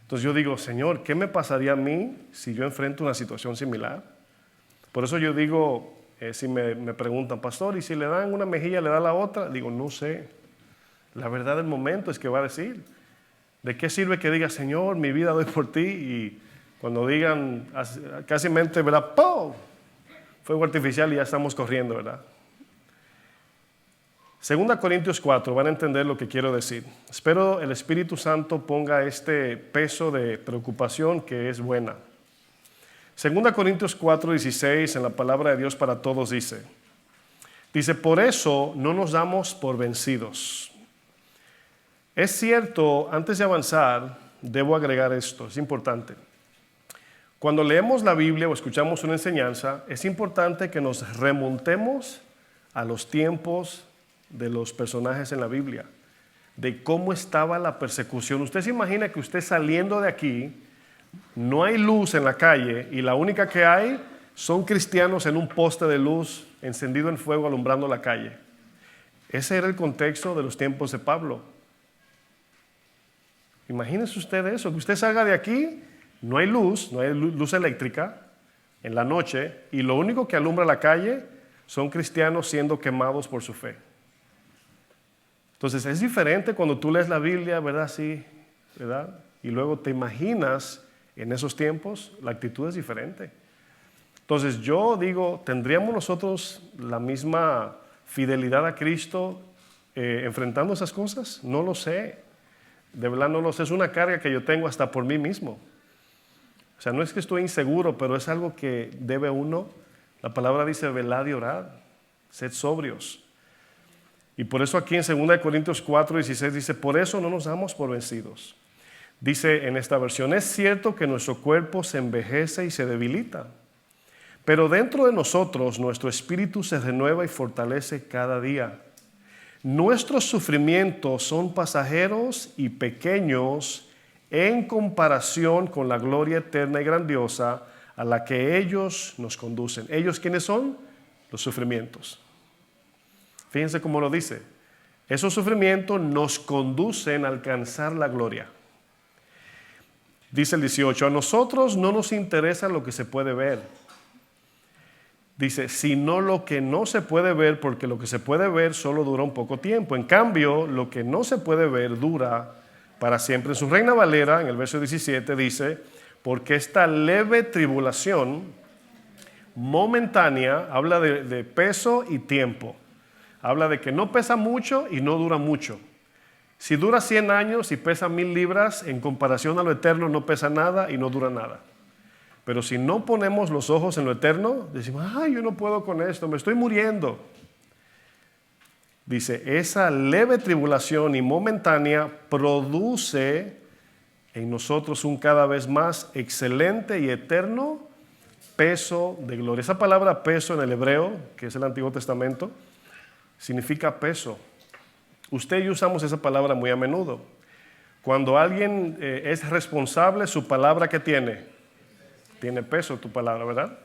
Entonces yo digo, Señor, ¿qué me pasaría a mí si yo enfrento una situación similar? Por eso yo digo, si me preguntan, pastor, ¿y si le dan una mejilla, le da la otra? Digo, no sé. La verdad del momento es que va a decir. ¿De qué sirve que diga, Señor, mi vida doy por ti? Y cuando digan, casi mente, ¿verdad? ¡Pum! Fuego artificial y ya estamos corriendo, ¿verdad? 2 Corintios 4, van a entender lo que quiero decir. Espero el Espíritu Santo ponga este peso de preocupación que es buena. 2 Corintios 4, 16, en la palabra de Dios para todos dice, por eso no nos damos por vencidos. Es cierto, antes de avanzar, debo agregar esto, es importante. Cuando leemos la Biblia o escuchamos una enseñanza, es importante que nos remontemos a los tiempos de los personajes en la Biblia, de cómo estaba la persecución. Usted se imagina que usted saliendo de aquí, no hay luz en la calle y la única que hay son cristianos en un poste de luz encendido en fuego alumbrando la calle. Ese era el contexto de los tiempos de Pablo. Imagínese usted eso, que usted salga de aquí, no hay luz eléctrica en la noche y lo único que alumbra la calle son cristianos siendo quemados por su fe. Entonces es diferente cuando tú lees la Biblia, ¿verdad? Sí, ¿verdad? Y luego te imaginas en esos tiempos, la actitud es diferente. Entonces yo digo, ¿tendríamos nosotros la misma fidelidad a Cristo enfrentando esas cosas? No lo sé. De verdad no lo sé. Es una carga que yo tengo hasta por mí mismo. O sea, no es que estoy inseguro, pero es algo que debe uno. La palabra dice, velad y orad, sed sobrios. Y por eso aquí en 2 Corintios 4, 16 dice, por eso no nos damos por vencidos. Dice en esta versión, es cierto que nuestro cuerpo se envejece y se debilita, pero dentro de nosotros nuestro espíritu se renueva y fortalece cada día. Nuestros sufrimientos son pasajeros y pequeños en comparación con la gloria eterna y grandiosa a la que ellos nos conducen. ¿Ellos quiénes son? Los sufrimientos. Fíjense cómo lo dice. Esos sufrimientos nos conducen a alcanzar la gloria. Dice el 18, a nosotros no nos interesa lo que se puede ver. Dice, sino lo que no se puede ver, porque lo que se puede ver solo dura un poco tiempo. En cambio, lo que no se puede ver dura para siempre. En su Reina Valera, en el verso 17, dice, porque esta leve tribulación momentánea habla de peso y tiempo. Habla de que no pesa mucho y no dura mucho. Si dura 100 años y pesa 1000 libras, en comparación a lo eterno no pesa nada y no dura nada. Pero si no ponemos los ojos en lo eterno, decimos, ay, yo no puedo con esto, me estoy muriendo. Dice, esa leve tribulación y momentánea produce en nosotros un cada vez más excelente y eterno peso de gloria. Esa palabra peso en el hebreo, que es el Antiguo Testamento, significa peso. Usted y yo usamos esa palabra muy a menudo. Cuando alguien es responsable, su palabra ¿qué tiene? Tiene peso tu palabra, ¿verdad?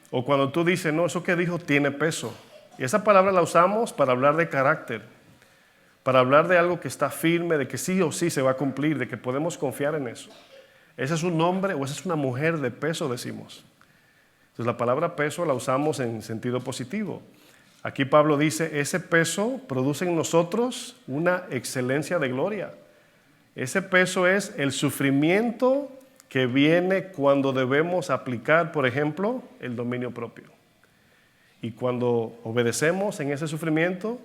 O cuando tú dices, no, eso que dijo tiene peso. Y esa palabra la usamos para hablar de carácter, para hablar de algo que está firme, de que sí o sí se va a cumplir, de que podemos confiar en eso. Ese es un hombre o esa es una mujer de peso, decimos. Entonces la palabra peso la usamos en sentido positivo. Aquí Pablo dice, ese peso produce en nosotros una excelencia de gloria. Ese peso es el sufrimiento que viene cuando debemos aplicar, por ejemplo, el dominio propio. Y cuando obedecemos en ese sufrimiento,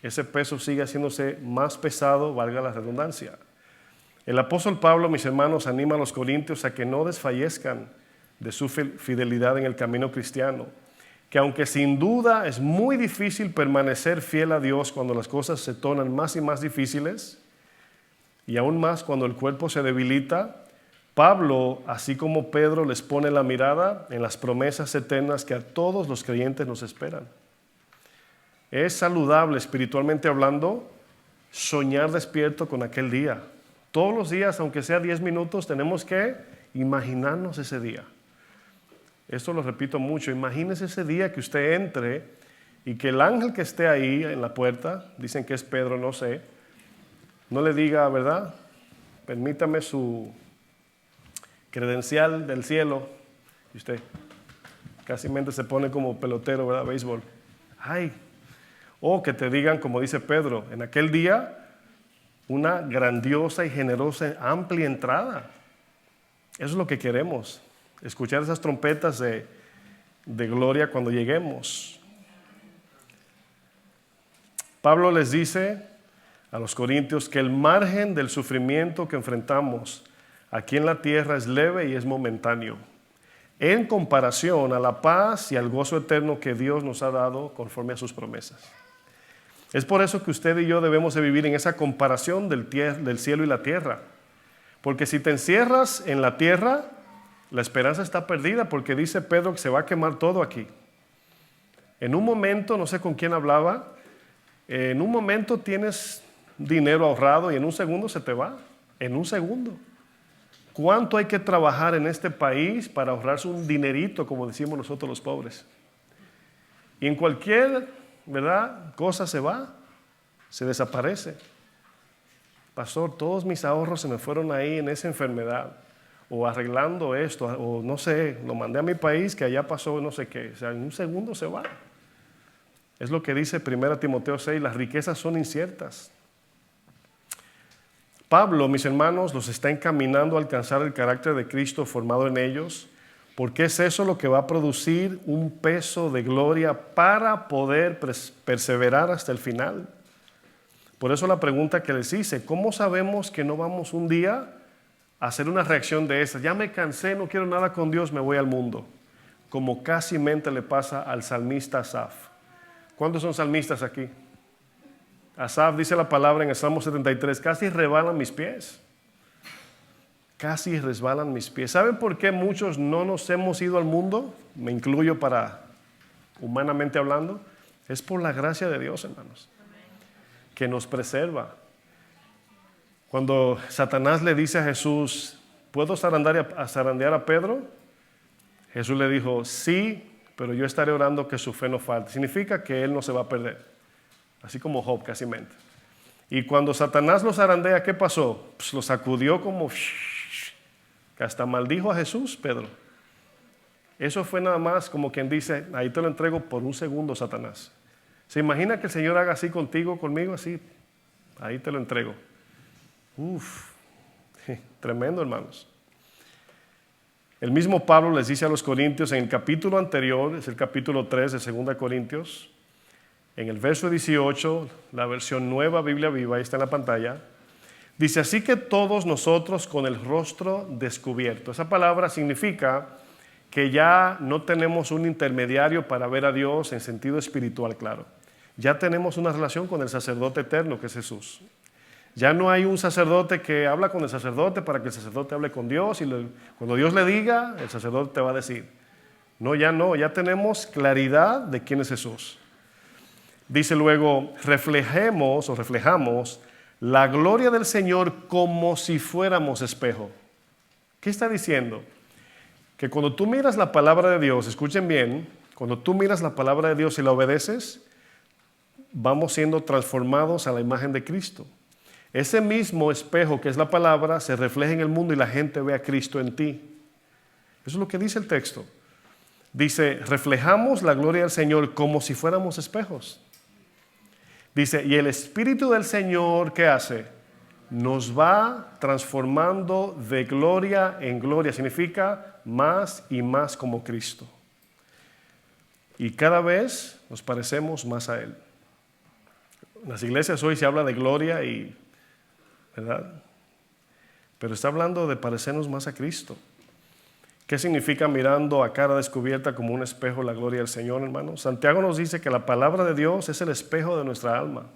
ese peso sigue haciéndose más pesado, valga la redundancia. El apóstol Pablo, mis hermanos, anima a los corintios a que no desfallezcan de su fidelidad en el camino cristiano. Que aunque sin duda es muy difícil permanecer fiel a Dios cuando las cosas se tornan más y más difíciles, y aún más cuando el cuerpo se debilita, Pablo, así como Pedro, les pone la mirada en las promesas eternas que a todos los creyentes nos esperan. Es saludable, espiritualmente hablando, soñar despierto con aquel día. Todos los días, aunque sea 10 minutos, tenemos que imaginarnos ese día. Esto lo repito mucho, imagínese ese día que usted entre y que el ángel que esté ahí en la puerta, dicen que es Pedro, no sé, no le diga, ¿verdad? Permítame su credencial del cielo. Y usted casi se pone como pelotero, ¿verdad? Béisbol. Ay. O que te digan, como dice Pedro, en aquel día, una grandiosa y generosa, amplia entrada. Eso es lo que queremos. Escuchar esas trompetas de de gloria cuando lleguemos. Pablo les dice a los corintios que el margen del sufrimiento que enfrentamos aquí en la tierra es leve y es momentáneo, en comparación a la paz y al gozo eterno que Dios nos ha dado conforme a sus promesas. Es por eso que usted y yo debemos de vivir en esa comparación del cielo y la tierra. Porque si te encierras en la tierra, la esperanza está perdida, porque dice Pedro que se va a quemar todo aquí. En un momento, no sé con quién hablaba, en un momento tienes dinero ahorrado y en un segundo se te va. En un segundo. ¿Cuánto hay que trabajar en este país para ahorrarse un dinerito, como decimos nosotros los pobres? Y en cualquier, ¿verdad?, cosa se va, se desaparece. Pastor, todos mis ahorros se me fueron ahí en esa enfermedad, o arreglando esto, o no sé, lo mandé a mi país que allá pasó no sé qué. O sea, en un segundo se va. Es lo que dice 1 Timoteo 6, las riquezas son inciertas. Pablo, mis hermanos, los está encaminando a alcanzar el carácter de Cristo formado en ellos, porque es eso lo que va a producir un peso de gloria para poder perseverar hasta el final. Por eso la pregunta que les hice, ¿cómo sabemos que no vamos un día a hacer una reacción de esa? Ya me cansé, no quiero nada con Dios, me voy al mundo. Como casi mente le pasa al salmista Asaf. ¿Cuántos son salmistas aquí? Asaf dice la palabra en el Salmo 73, casi resbalan mis pies. Casi resbalan mis pies. ¿Saben por qué muchos no nos hemos ido al mundo? Me incluyo para humanamente hablando. Es por la gracia de Dios, hermanos, que nos preserva. Cuando Satanás le dice a Jesús, ¿puedo zarandear a Pedro? Jesús le dijo, sí, pero yo estaré orando que su fe no falte. Significa que él no se va a perder. Así como Job, casi mente. Y cuando Satanás lo zarandea, ¿qué pasó? Pues lo sacudió como que hasta maldijo a Jesús, Pedro. Eso fue nada más como quien dice, ahí te lo entrego por un segundo, Satanás. ¿Se imagina que el Señor haga así contigo, conmigo? Así, ahí te lo entrego. Uf, tremendo, hermanos. El mismo Pablo les dice a los corintios en el capítulo anterior, es el capítulo 3 de 2 Corintios, en el verso 18, la versión nueva Biblia Viva, ahí está en la pantalla, dice, así que todos nosotros con el rostro descubierto. Esa palabra significa que ya no tenemos un intermediario para ver a Dios en sentido espiritual, claro. Ya tenemos una relación con el sacerdote eterno que es Jesús. Ya no hay un sacerdote que habla con el sacerdote para que el sacerdote hable con Dios y cuando Dios le diga, el sacerdote te va a decir. No, ya tenemos claridad de quién es Jesús. Dice luego, reflejamos la gloria del Señor como si fuéramos espejo. ¿Qué está diciendo? Que cuando tú miras la palabra de Dios, escuchen bien, cuando tú miras la palabra de Dios y la obedeces, vamos siendo transformados a la imagen de Cristo. Ese mismo espejo que es la palabra se refleja en el mundo y la gente ve a Cristo en ti. Eso es lo que dice el texto. Dice, reflejamos la gloria del Señor como si fuéramos espejos. Dice, y el Espíritu del Señor, ¿qué hace? Nos va transformando de gloria en gloria. Significa más y más como Cristo. Y cada vez nos parecemos más a Él. En las iglesias hoy se habla de gloria y, ¿verdad? Pero está hablando de parecernos más a Cristo. ¿Qué significa mirando a cara descubierta como un espejo la gloria del Señor, hermano? Santiago nos dice que la palabra de Dios es el espejo de nuestra alma.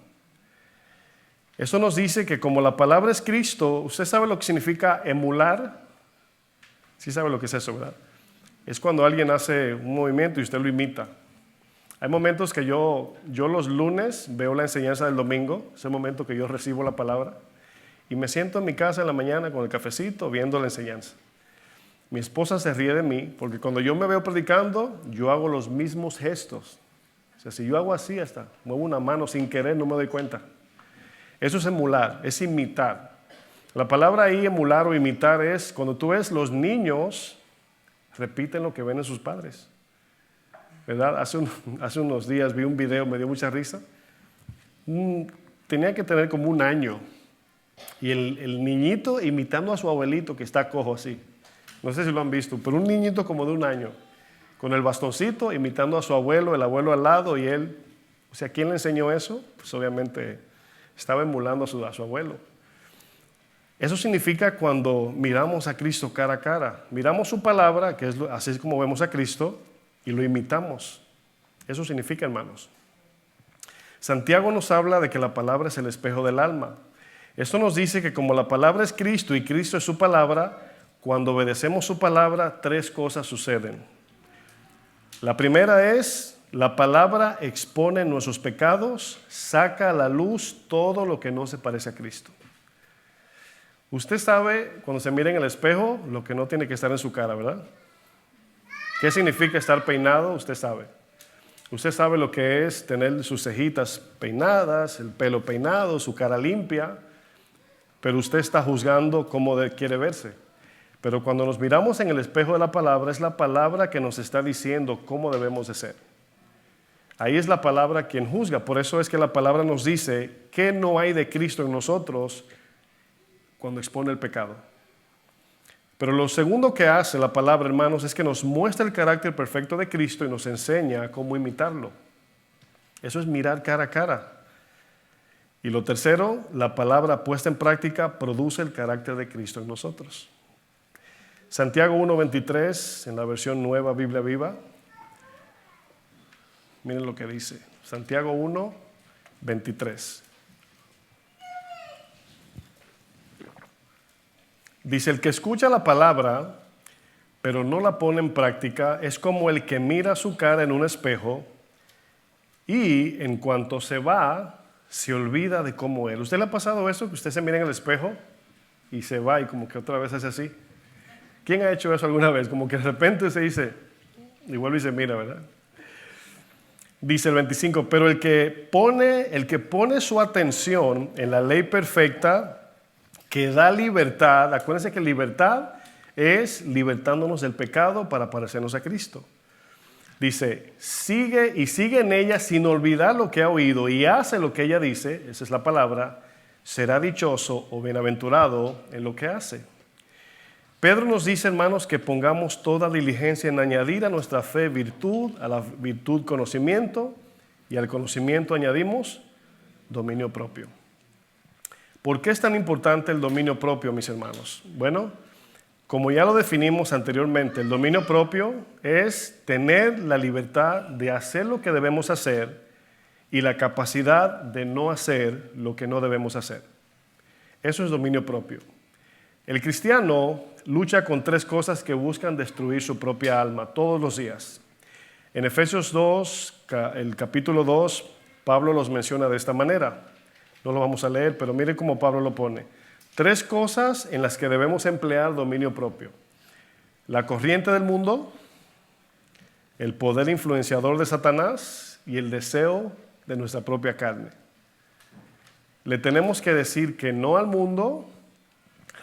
Eso nos dice que como la palabra es Cristo, ¿usted sabe lo que significa emular? Sí sabe lo que es eso, ¿verdad? Es cuando alguien hace un movimiento y usted lo imita. Hay momentos que yo los lunes veo la enseñanza del domingo, es el momento que yo recibo la palabra, y me siento en mi casa en la mañana con el cafecito viendo la enseñanza. Mi esposa se ríe de mí porque cuando yo me veo predicando, yo hago los mismos gestos. O sea, si yo hago así, hasta muevo una mano sin querer, no me doy cuenta. Eso es emular, es imitar. La palabra ahí, emular o imitar, es cuando tú ves los niños repiten lo que ven en sus padres. ¿Verdad? Hace unos días vi un video, me dio mucha risa. Tenía que tener como 1 año. Y el niñito imitando a su abuelito que está cojo así. No sé si lo han visto, pero un niñito como de 1 año, con el bastoncito, imitando a su abuelo, el abuelo al lado, y él, o sea, ¿quién le enseñó eso? Pues obviamente estaba emulando a su abuelo. Eso significa cuando miramos a Cristo cara a cara, miramos su palabra, que así es como vemos a Cristo, y lo imitamos. Eso significa, hermanos. Santiago nos habla de que la palabra es el espejo del alma. Esto nos dice que como la palabra es Cristo y Cristo es su palabra, cuando obedecemos su palabra, tres cosas suceden. La primera es, la palabra expone nuestros pecados, saca a la luz todo lo que no se parece a Cristo. Usted sabe, cuando se mira en el espejo, lo que no tiene que estar en su cara, ¿verdad? ¿Qué significa estar peinado? Usted sabe. Usted sabe lo que es tener sus cejitas peinadas, el pelo peinado, su cara limpia, pero usted está juzgando cómo quiere verse. Pero cuando nos miramos en el espejo de la palabra, es la palabra que nos está diciendo cómo debemos de ser. Ahí es la palabra quien juzga. Por eso es que la palabra nos dice que no hay de Cristo en nosotros cuando expone el pecado. Pero lo segundo que hace la palabra, hermanos, es que nos muestra el carácter perfecto de Cristo y nos enseña cómo imitarlo. Eso es mirar cara a cara. Y lo tercero, la palabra puesta en práctica produce el carácter de Cristo en nosotros. Santiago 1:23, en la versión nueva Biblia Viva. Miren lo que dice. Santiago 1:23. Dice, el que escucha la palabra, pero no la pone en práctica, es como el que mira su cara en un espejo y en cuanto se va, se olvida de cómo era. ¿Usted le ha pasado eso? Que usted se mira en el espejo y se va y como que otra vez hace así. ¿Quién ha hecho eso alguna vez? Como que de repente se dice, y vuelve y se mira, ¿verdad? Dice el 25, pero el que pone su atención en la ley perfecta, que da libertad, acuérdense que libertad es libertándonos del pecado para parecernos a Cristo. Dice, sigue en ella sin olvidar lo que ha oído y hace lo que ella dice, esa es la palabra, será dichoso o bienaventurado en lo que hace. Pedro nos dice, hermanos, que pongamos toda diligencia en añadir a nuestra fe virtud, a la virtud conocimiento, y al conocimiento añadimos dominio propio. ¿Por qué es tan importante el dominio propio, mis hermanos? Bueno, como ya lo definimos anteriormente, el dominio propio es tener la libertad de hacer lo que debemos hacer y la capacidad de no hacer lo que no debemos hacer. Eso es dominio propio. El cristiano lucha con tres cosas que buscan destruir su propia alma todos los días. En Efesios 2, el capítulo 2, Pablo los menciona de esta manera. No lo vamos a leer, pero miren cómo Pablo lo pone. Tres cosas en las que debemos emplear dominio propio. La corriente del mundo, el poder influenciador de Satanás y el deseo de nuestra propia carne. Le tenemos que decir que no al mundo,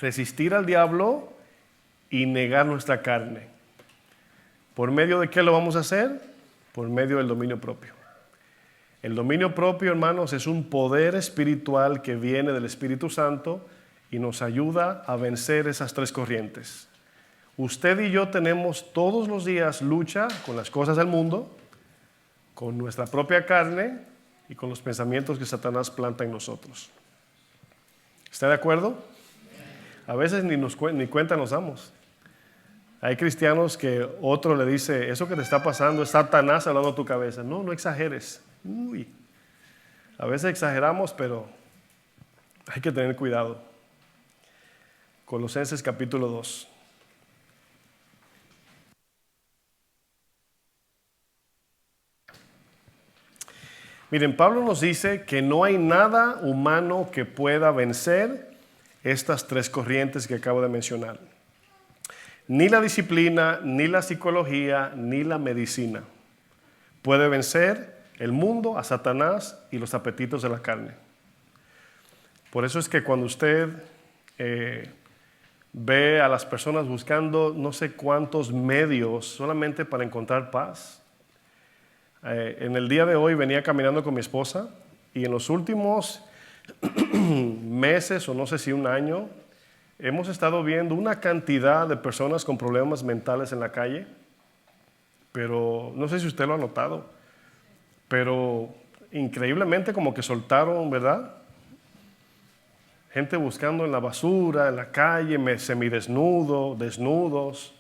resistir al diablo y negar nuestra carne. ¿Por medio de qué lo vamos a hacer? Por medio del dominio propio. El dominio propio, hermanos, es un poder espiritual que viene del Espíritu Santo y nos ayuda a vencer esas tres corrientes. Usted y yo tenemos todos los días lucha con las cosas del mundo, con nuestra propia carne y con los pensamientos que Satanás planta en nosotros. ¿Está de acuerdo? A veces ni cuenta nos damos. Hay cristianos que otro le dice, eso que te está pasando es Satanás hablando a tu cabeza. No, no exageres. A veces exageramos, pero hay que tener cuidado. Colosenses capítulo 2. Miren, Pablo nos dice que no hay nada humano que pueda vencer estas tres corrientes que acabo de mencionar. Ni la disciplina, ni la psicología, ni la medicina puede vencer el mundo, a Satanás y los apetitos de la carne. Por eso es que cuando usted ve a las personas buscando no sé cuántos medios solamente para encontrar paz. En el día de hoy venía caminando con mi esposa y en los últimos meses o no sé si un año hemos estado viendo una cantidad de personas con problemas mentales en la calle. pero no sé si usted lo ha notado, pero increíblemente como que soltaron, ¿verdad? Gente buscando en la basura, en la calle, semidesnudo, desnudos,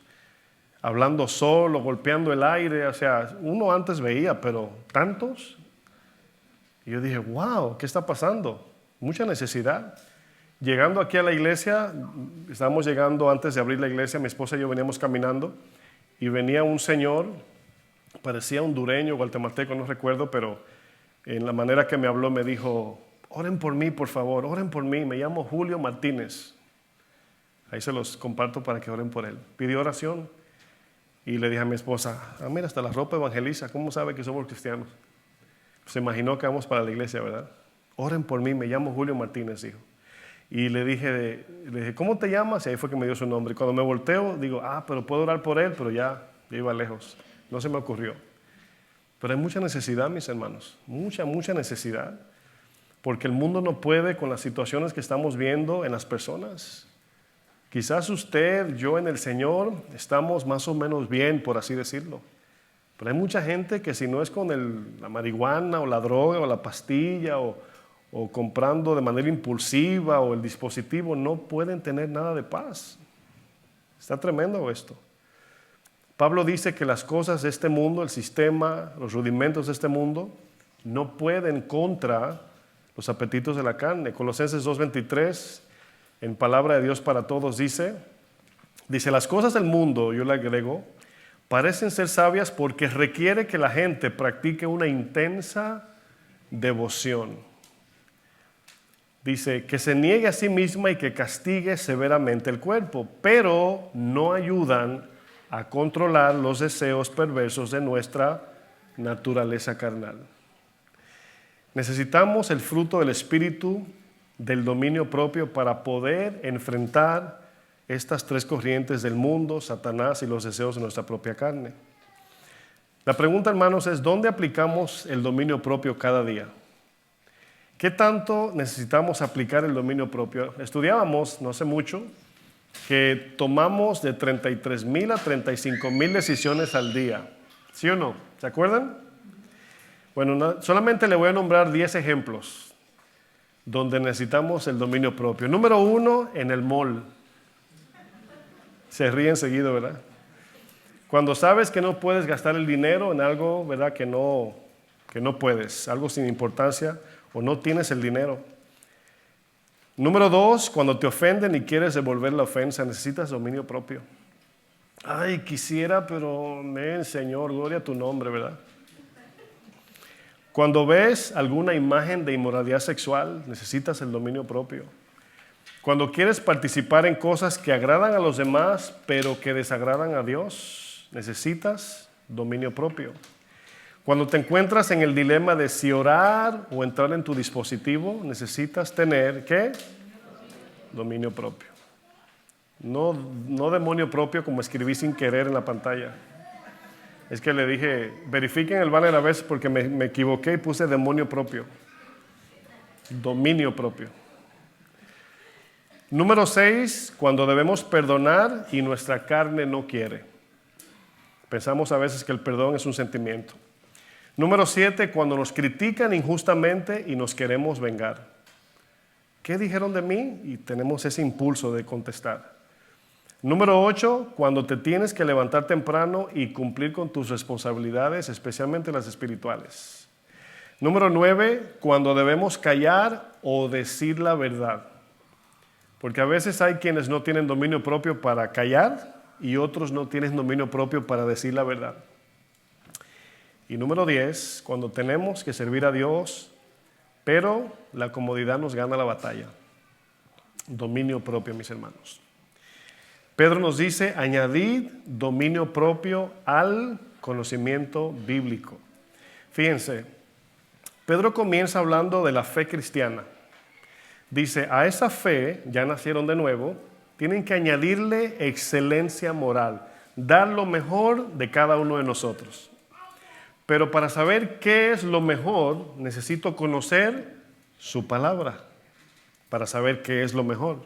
hablando solo, golpeando el aire. O sea, uno antes veía, pero tantos. Y yo dije, wow, ¿qué está pasando? Mucha necesidad. Llegando aquí a la iglesia, estábamos llegando antes de abrir la iglesia, mi esposa y yo veníamos caminando y venía un señor, parecía hondureño, guatemalteco, no recuerdo, pero en la manera que me habló me dijo, oren por mí, por favor, oren por mí, me llamo Julio Martínez. Ahí se los comparto para que oren por él. Pidió oración y le dije a mi esposa, mira, hasta la ropa evangeliza, ¿cómo sabe que somos cristianos? Se imaginó que vamos para la iglesia, ¿verdad? Oren por mí, me llamo Julio Martínez, dijo. Y le dije, ¿cómo te llamas? Y ahí fue que me dio su nombre. Y cuando me volteo, digo, pero puedo orar por él, pero ya iba lejos. No se me ocurrió. Pero hay mucha necesidad, mis hermanos, mucha necesidad. Porque el mundo no puede con las situaciones que estamos viendo en las personas. Quizás usted, yo en el Señor, estamos más o menos bien, por así decirlo. Pero hay mucha gente que si no es con la marihuana o la droga o la pastilla o comprando de manera impulsiva o el dispositivo, no pueden tener nada de paz. Está tremendo esto. Pablo dice que las cosas de este mundo, el sistema, los rudimentos de este mundo, no pueden contra los apetitos de la carne. Colosenses 2:23, en Palabra de Dios para Todos, dice, las cosas del mundo, yo le agrego, parecen ser sabias porque requiere que la gente practique una intensa devoción. Dice, que se niegue a sí misma y que castigue severamente el cuerpo, pero no ayudan a controlar los deseos perversos de nuestra naturaleza carnal. Necesitamos el fruto del Espíritu, del dominio propio, para poder enfrentar estas tres corrientes del mundo, Satanás y los deseos de nuestra propia carne. La pregunta, hermanos, es ¿dónde aplicamos el dominio propio cada día? ¿Qué tanto necesitamos aplicar el dominio propio? Estudiábamos, no hace mucho, que tomamos de 33,000 a 35,000 decisiones al día. ¿Sí o no? ¿Se acuerdan? Bueno, solamente le voy a nombrar 10 ejemplos donde necesitamos el dominio propio. Número 1, en el mall. Se ríen seguido, ¿verdad? Cuando sabes que no puedes gastar el dinero en algo, ¿verdad? Que no puedes, algo sin importancia, o no tienes el dinero. Número 2, cuando te ofenden y quieres devolver la ofensa, necesitas dominio propio. Ay, quisiera, pero Señor, gloria a tu nombre, ¿verdad? Cuando ves alguna imagen de inmoralidad sexual, necesitas el dominio propio. Cuando quieres participar en cosas que agradan a los demás, pero que desagradan a Dios, necesitas dominio propio. Cuando te encuentras en el dilema de si orar o entrar en tu dispositivo, necesitas tener, ¿qué? Dominio propio. No demonio propio como escribí sin querer en la pantalla. Es que le dije, verifiquen el banner a veces porque me equivoqué y puse demonio propio. Dominio propio. Número 6, cuando debemos perdonar y nuestra carne no quiere. Pensamos a veces que el perdón es un sentimiento. Número 7, cuando nos critican injustamente y nos queremos vengar. ¿Qué dijeron de mí? Y tenemos ese impulso de contestar. Número 8, cuando te tienes que levantar temprano y cumplir con tus responsabilidades, especialmente las espirituales. Número 9, cuando debemos callar o decir la verdad. Porque a veces hay quienes no tienen dominio propio para callar y otros no tienen dominio propio para decir la verdad. Y número 10, cuando tenemos que servir a Dios, pero la comodidad nos gana la batalla. Dominio propio, mis hermanos. Pedro nos dice, añadid dominio propio al conocimiento bíblico. Fíjense, Pedro comienza hablando de la fe cristiana. Dice, a esa fe, ya nacieron de nuevo, tienen que añadirle excelencia moral, dar lo mejor de cada uno de nosotros. Pero para saber qué es lo mejor, necesito conocer su palabra, para saber qué es lo mejor.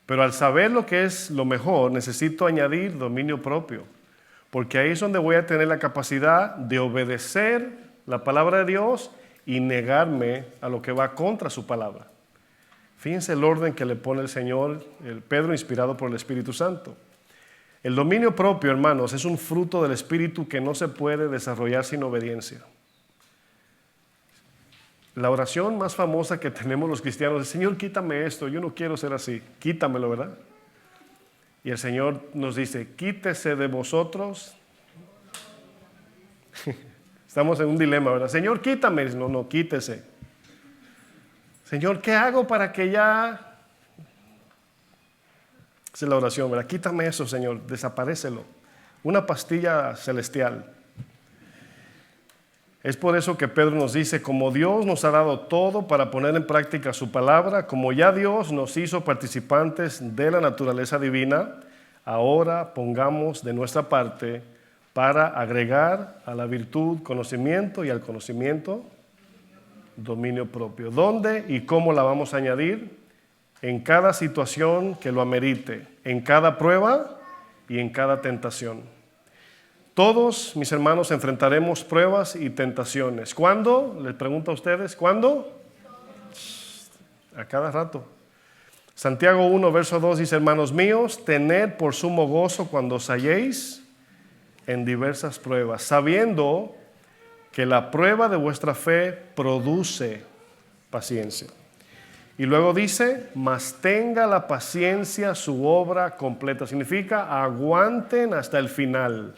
Pero al saber lo que es lo mejor, necesito añadir dominio propio. porque ahí es donde voy a tener la capacidad de obedecer la palabra de Dios y negarme a lo que va contra su palabra. Fíjense el orden que le pone el Señor, el Pedro inspirado por el Espíritu Santo. El dominio propio, hermanos, es un fruto del Espíritu que no se puede desarrollar sin obediencia. La oración más famosa que tenemos los cristianos es: Señor, quítame esto, yo no quiero ser así, quítamelo, ¿verdad? Y el Señor nos dice: quítese de vosotros. Estamos en un dilema, ¿verdad? Señor, quítame. No, quítese. Señor, ¿qué hago para que ya... Esa es la oración, ¿verdad? Quítame eso, Señor, desaparécelo. Una pastilla celestial. Es por eso que Pedro nos dice: como Dios nos ha dado todo para poner en práctica su palabra, como ya Dios nos hizo participantes de la naturaleza divina, ahora pongamos de nuestra parte para agregar a la virtud conocimiento y al conocimiento dominio propio. ¿Dónde y cómo la vamos a añadir? En cada situación que lo amerite, en cada prueba y en cada tentación. Todos, mis hermanos, enfrentaremos pruebas y tentaciones. ¿Cuándo? Les pregunto a ustedes, ¿cuándo? A cada rato. Santiago 1, verso 2 dice: hermanos míos, tened por sumo gozo cuando os halléis en diversas pruebas, sabiendo que la prueba de vuestra fe produce paciencia. Y luego dice: mas tenga la paciencia su obra completa. Significa aguanten hasta el final.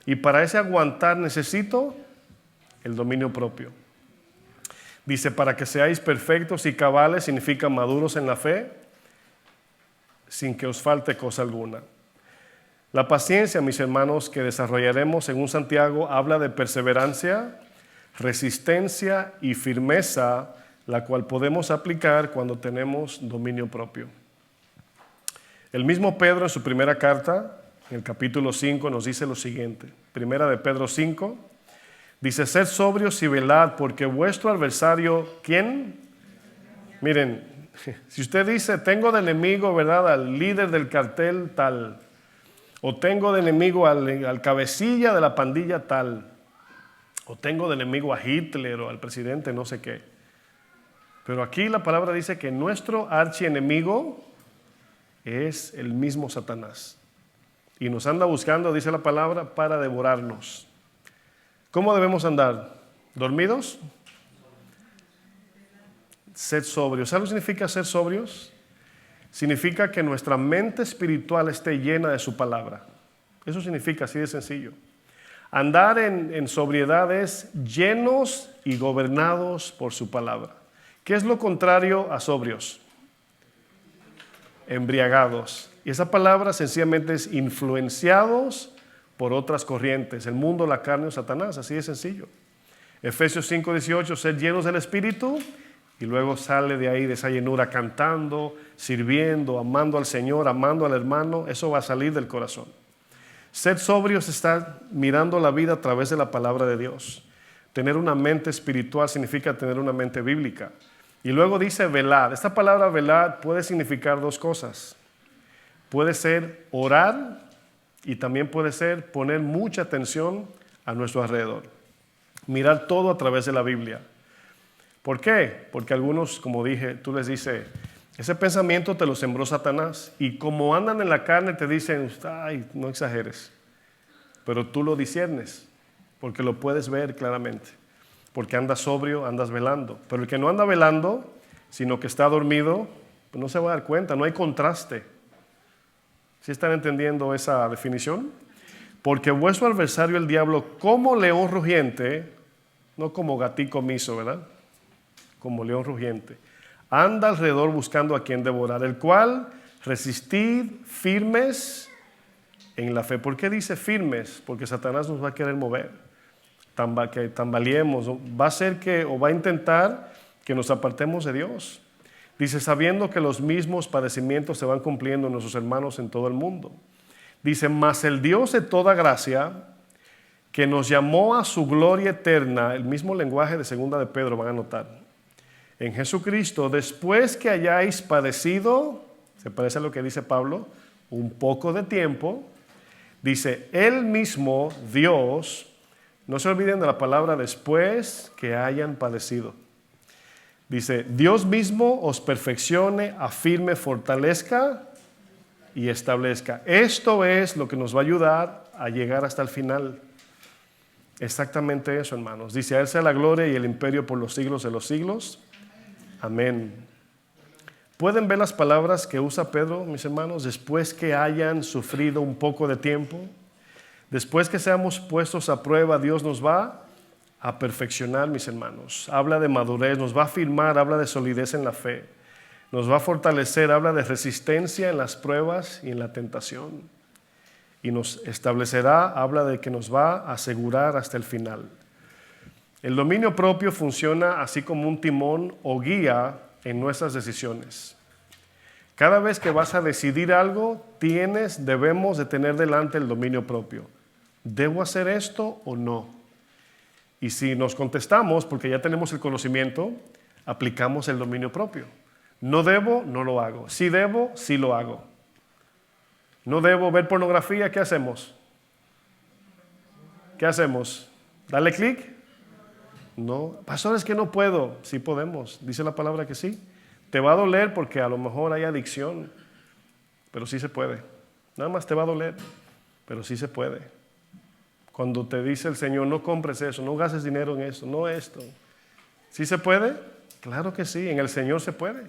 Y para ese aguantar necesito el dominio propio. Dice: para que seáis perfectos y cabales, significa maduros en la fe, sin que os falte cosa alguna. La paciencia, mis hermanos, que desarrollaremos según Santiago, habla de perseverancia, resistencia y firmeza, la cual podemos aplicar cuando tenemos dominio propio. El mismo Pedro en su primera carta, en el capítulo 5, nos dice lo siguiente. Primera de Pedro 5, dice: sed sobrios y velad, porque vuestro adversario, ¿quién? Miren, si usted dice: tengo de enemigo, ¿verdad?, al líder del cartel tal, o tengo de enemigo al cabecilla de la pandilla tal, o tengo de enemigo a Hitler o al presidente no sé qué. Pero aquí la palabra dice que nuestro archienemigo es el mismo Satanás. Y nos anda buscando, dice la palabra, para devorarnos. ¿Cómo debemos andar? ¿Dormidos? Sed sobrios. ¿Sabes lo que significa ser sobrios? Significa que nuestra mente espiritual esté llena de su palabra. Eso significa, así de sencillo. Andar en sobriedad es llenos y gobernados por su palabra. ¿Qué es lo contrario a sobrios? Embriagados. Y esa palabra sencillamente es influenciados por otras corrientes. El mundo, la carne o Satanás, así de sencillo. Efesios 5:18, ser llenos del Espíritu. Y luego sale de ahí, de esa llenura, cantando, sirviendo, amando al Señor, amando al hermano. Eso va a salir del corazón. Ser sobrios está mirando la vida a través de la palabra de Dios. Tener una mente espiritual significa tener una mente bíblica. Y luego dice velad. Esta palabra velad puede significar dos cosas. Puede ser orar y también puede ser poner mucha atención a nuestro alrededor. Mirar todo a través de la Biblia. ¿Por qué? Porque algunos, como dije, tú les dices: ese pensamiento te lo sembró Satanás. Y como andan en la carne te dicen: ay, no exageres. Pero tú lo disciernes, porque lo puedes ver claramente. Porque andas sobrio, andas velando. Pero el que no anda velando, sino que está dormido, pues no se va a dar cuenta, no hay contraste. ¿Sí están entendiendo esa definición? Porque vuestro adversario, el diablo, como león rugiente, no como gatico miso, ¿verdad? Como león rugiente, anda alrededor buscando a quien devorar, el cual resistid firmes en la fe. ¿Por qué dice firmes? Porque Satanás nos va a querer mover, que tambaleemos, va a hacer que, o va a intentar que nos apartemos de Dios. Dice: sabiendo que los mismos padecimientos se van cumpliendo en nuestros hermanos en todo el mundo. Dice: mas el Dios de toda gracia, que nos llamó a su gloria eterna, el mismo lenguaje de segunda de Pedro van a notar, en Jesucristo, después que hayáis padecido, se parece a lo que dice Pablo, un poco de tiempo, Dice, Él mismo, Dios, no se olviden de la palabra después que hayan padecido. Dice, Dios mismo os perfeccione, afirme, fortalezca y establezca. Esto es lo que nos va a ayudar a llegar hasta el final. Exactamente eso, hermanos. Dice, a Él sea la gloria y el imperio por los siglos de los siglos. Amén. ¿Pueden ver las palabras que usa Pedro, mis hermanos? Después que hayan sufrido un poco de tiempo, después que seamos puestos a prueba, Dios nos va a perfeccionar, mis hermanos. Habla de madurez, nos va a afirmar, habla de solidez en la fe. Nos va a fortalecer, habla de resistencia en las pruebas y en la tentación. Y nos establecerá, habla de que nos va a asegurar hasta el final. El dominio propio funciona así como un timón o guía en nuestras decisiones. Cada vez que vas a decidir algo, debemos de tener delante el dominio propio. ¿Debo hacer esto o no? Y si nos contestamos, porque ya tenemos el conocimiento, aplicamos el dominio propio. No debo, no lo hago. Si debo, sí lo hago. No debo ver pornografía, ¿qué hacemos? ¿Qué hacemos? ¿Darle clic? No. Pastor, es que no puedo. Sí podemos. Dice la palabra que sí. Te va a doler porque a lo mejor hay adicción, pero sí se puede. Nada más te va a doler, pero sí se puede. Cuando te dice el Señor, no compres eso, no gastes dinero en eso, no esto. ¿Sí se puede? Claro que sí, en el Señor se puede.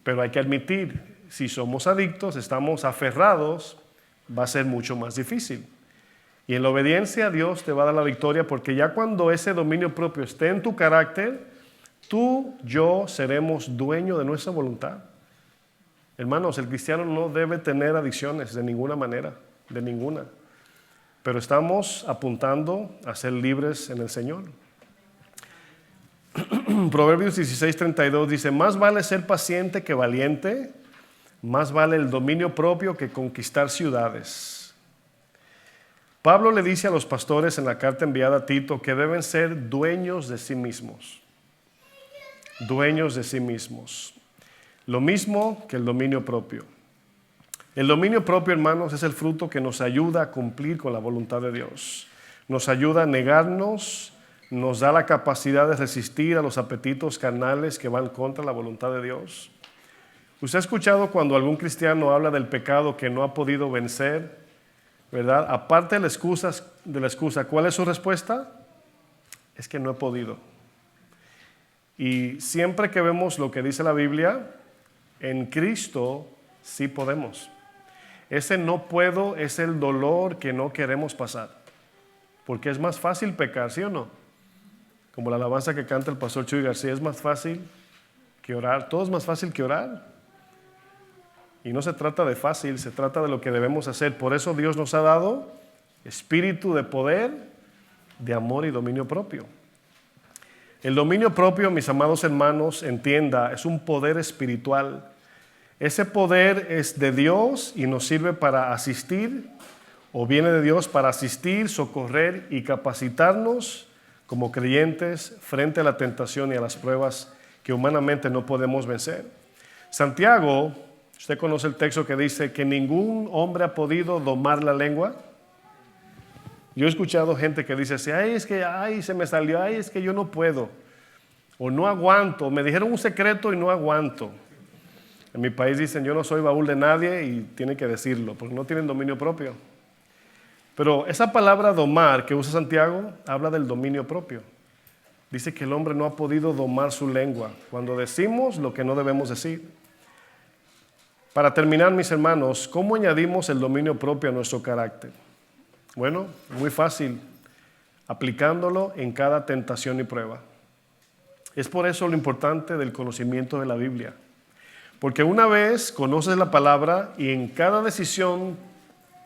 Pero hay que admitir, si somos adictos, estamos aferrados, va a ser mucho más difícil. Y en la obediencia Dios te va a dar la victoria, porque ya cuando ese dominio propio esté en tu carácter, tú, yo seremos dueños de nuestra voluntad. Hermanos, el cristiano no debe tener adicciones de ninguna manera, de ninguna. Pero estamos apuntando a ser libres en el Señor. Proverbios 16:32 dice, más vale ser paciente que valiente, más vale el dominio propio que conquistar ciudades. Pablo le dice a los pastores en la carta enviada a Tito que deben ser dueños de sí mismos. Dueños de sí mismos. Lo mismo que el dominio propio. El dominio propio, hermanos, es el fruto que nos ayuda a cumplir con la voluntad de Dios. Nos ayuda a negarnos, nos da la capacidad de resistir a los apetitos carnales que van contra la voluntad de Dios. ¿Usted ha escuchado cuando algún cristiano habla del pecado que no ha podido vencer? ¿Verdad? Aparte de la excusa, ¿cuál es su respuesta? Es que no he podido. Y siempre que vemos lo que dice la Biblia, en Cristo sí podemos. Ese no puedo es el dolor que no queremos pasar. Porque es más fácil pecar, ¿sí o no? Como la alabanza que canta el pastor Chuy García, es más fácil que orar. Todo es más fácil que orar. Y no se trata de fácil, se trata de lo que debemos hacer. Por eso Dios nos ha dado espíritu de poder, de amor y dominio propio. El dominio propio, mis amados hermanos, entienda, es un poder espiritual. Ese poder es de Dios y nos sirve para asistir, o viene de Dios para asistir, socorrer y capacitarnos como creyentes frente a la tentación y a las pruebas que humanamente no podemos vencer. Santiago, usted conoce el texto que dice que ningún hombre ha podido domar la lengua. Yo he escuchado gente que dice así, se me salió, es que yo no puedo, o no aguanto, me dijeron un secreto y no aguanto. En mi país dicen, yo no soy baúl de nadie y tienen que decirlo, porque no tienen dominio propio. Pero esa palabra domar que usa Santiago habla del dominio propio. Dice que el hombre no ha podido domar su lengua cuando decimos lo que no debemos decir. Para terminar, mis hermanos, ¿cómo añadimos el dominio propio a nuestro carácter? Bueno, muy fácil, aplicándolo en cada tentación y prueba. Es por eso lo importante del conocimiento de la Biblia. Porque una vez conoces la palabra y en cada decisión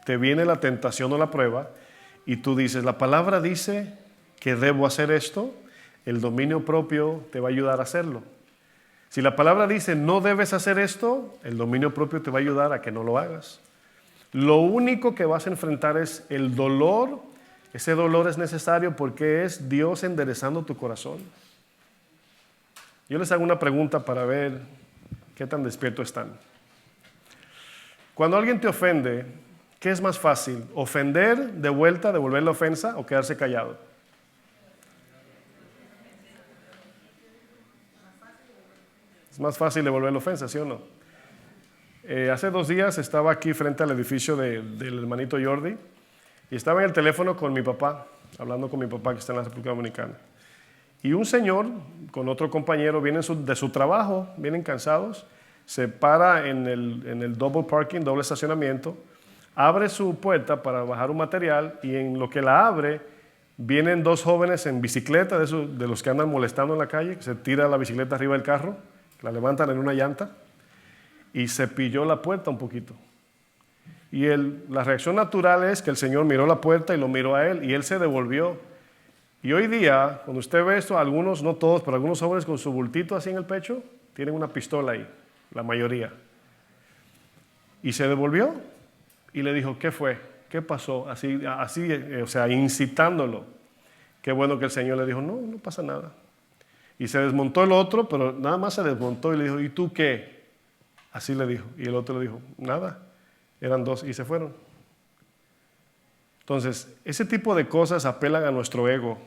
te viene la tentación o la prueba y tú dices, la palabra dice que debo hacer esto, el dominio propio te va a ayudar a hacerlo. Si la palabra dice no debes hacer esto, el dominio propio te va a ayudar a que no lo hagas. Lo único que vas a enfrentar es el dolor. Ese dolor es necesario porque es Dios enderezando tu corazón. Yo les hago una pregunta para ver qué tan despiertos están. Cuando alguien te ofende, ¿Qué es más fácil? ¿Ofender de vuelta, devolver la ofensa o quedarse callado? Es más fácil devolver la ofensa, ¿sí o no? Hace 2 días estaba aquí frente al edificio del hermanito Jordi y estaba en el teléfono con mi papá, hablando con mi papá que está en la República Dominicana. Y un señor con otro compañero vienen de su trabajo, vienen cansados, se para en el double parking, doble estacionamiento, abre su puerta para bajar un material y en lo que la abre vienen 2 jóvenes en bicicleta, de los que andan molestando en la calle, que se tira la bicicleta arriba del carro, la levantan en una llanta y cepilló la puerta un poquito. Y la reacción natural es que el señor miró la puerta y lo miró a él y él se devolvió. Y hoy día, cuando usted ve esto, algunos, no todos, pero algunos jóvenes con su bultito así en el pecho, tienen una pistola ahí, la mayoría. Y se devolvió y le dijo, ¿qué fue? ¿Qué pasó? Así, o sea, incitándolo. Qué bueno que el Señor le dijo, no, no pasa nada. Y se desmontó el otro, pero nada más se desmontó y le dijo, ¿y tú qué? Así le dijo. Y el otro le dijo, nada. Eran 2 y se fueron. Entonces, ese tipo de cosas apelan a nuestro ego.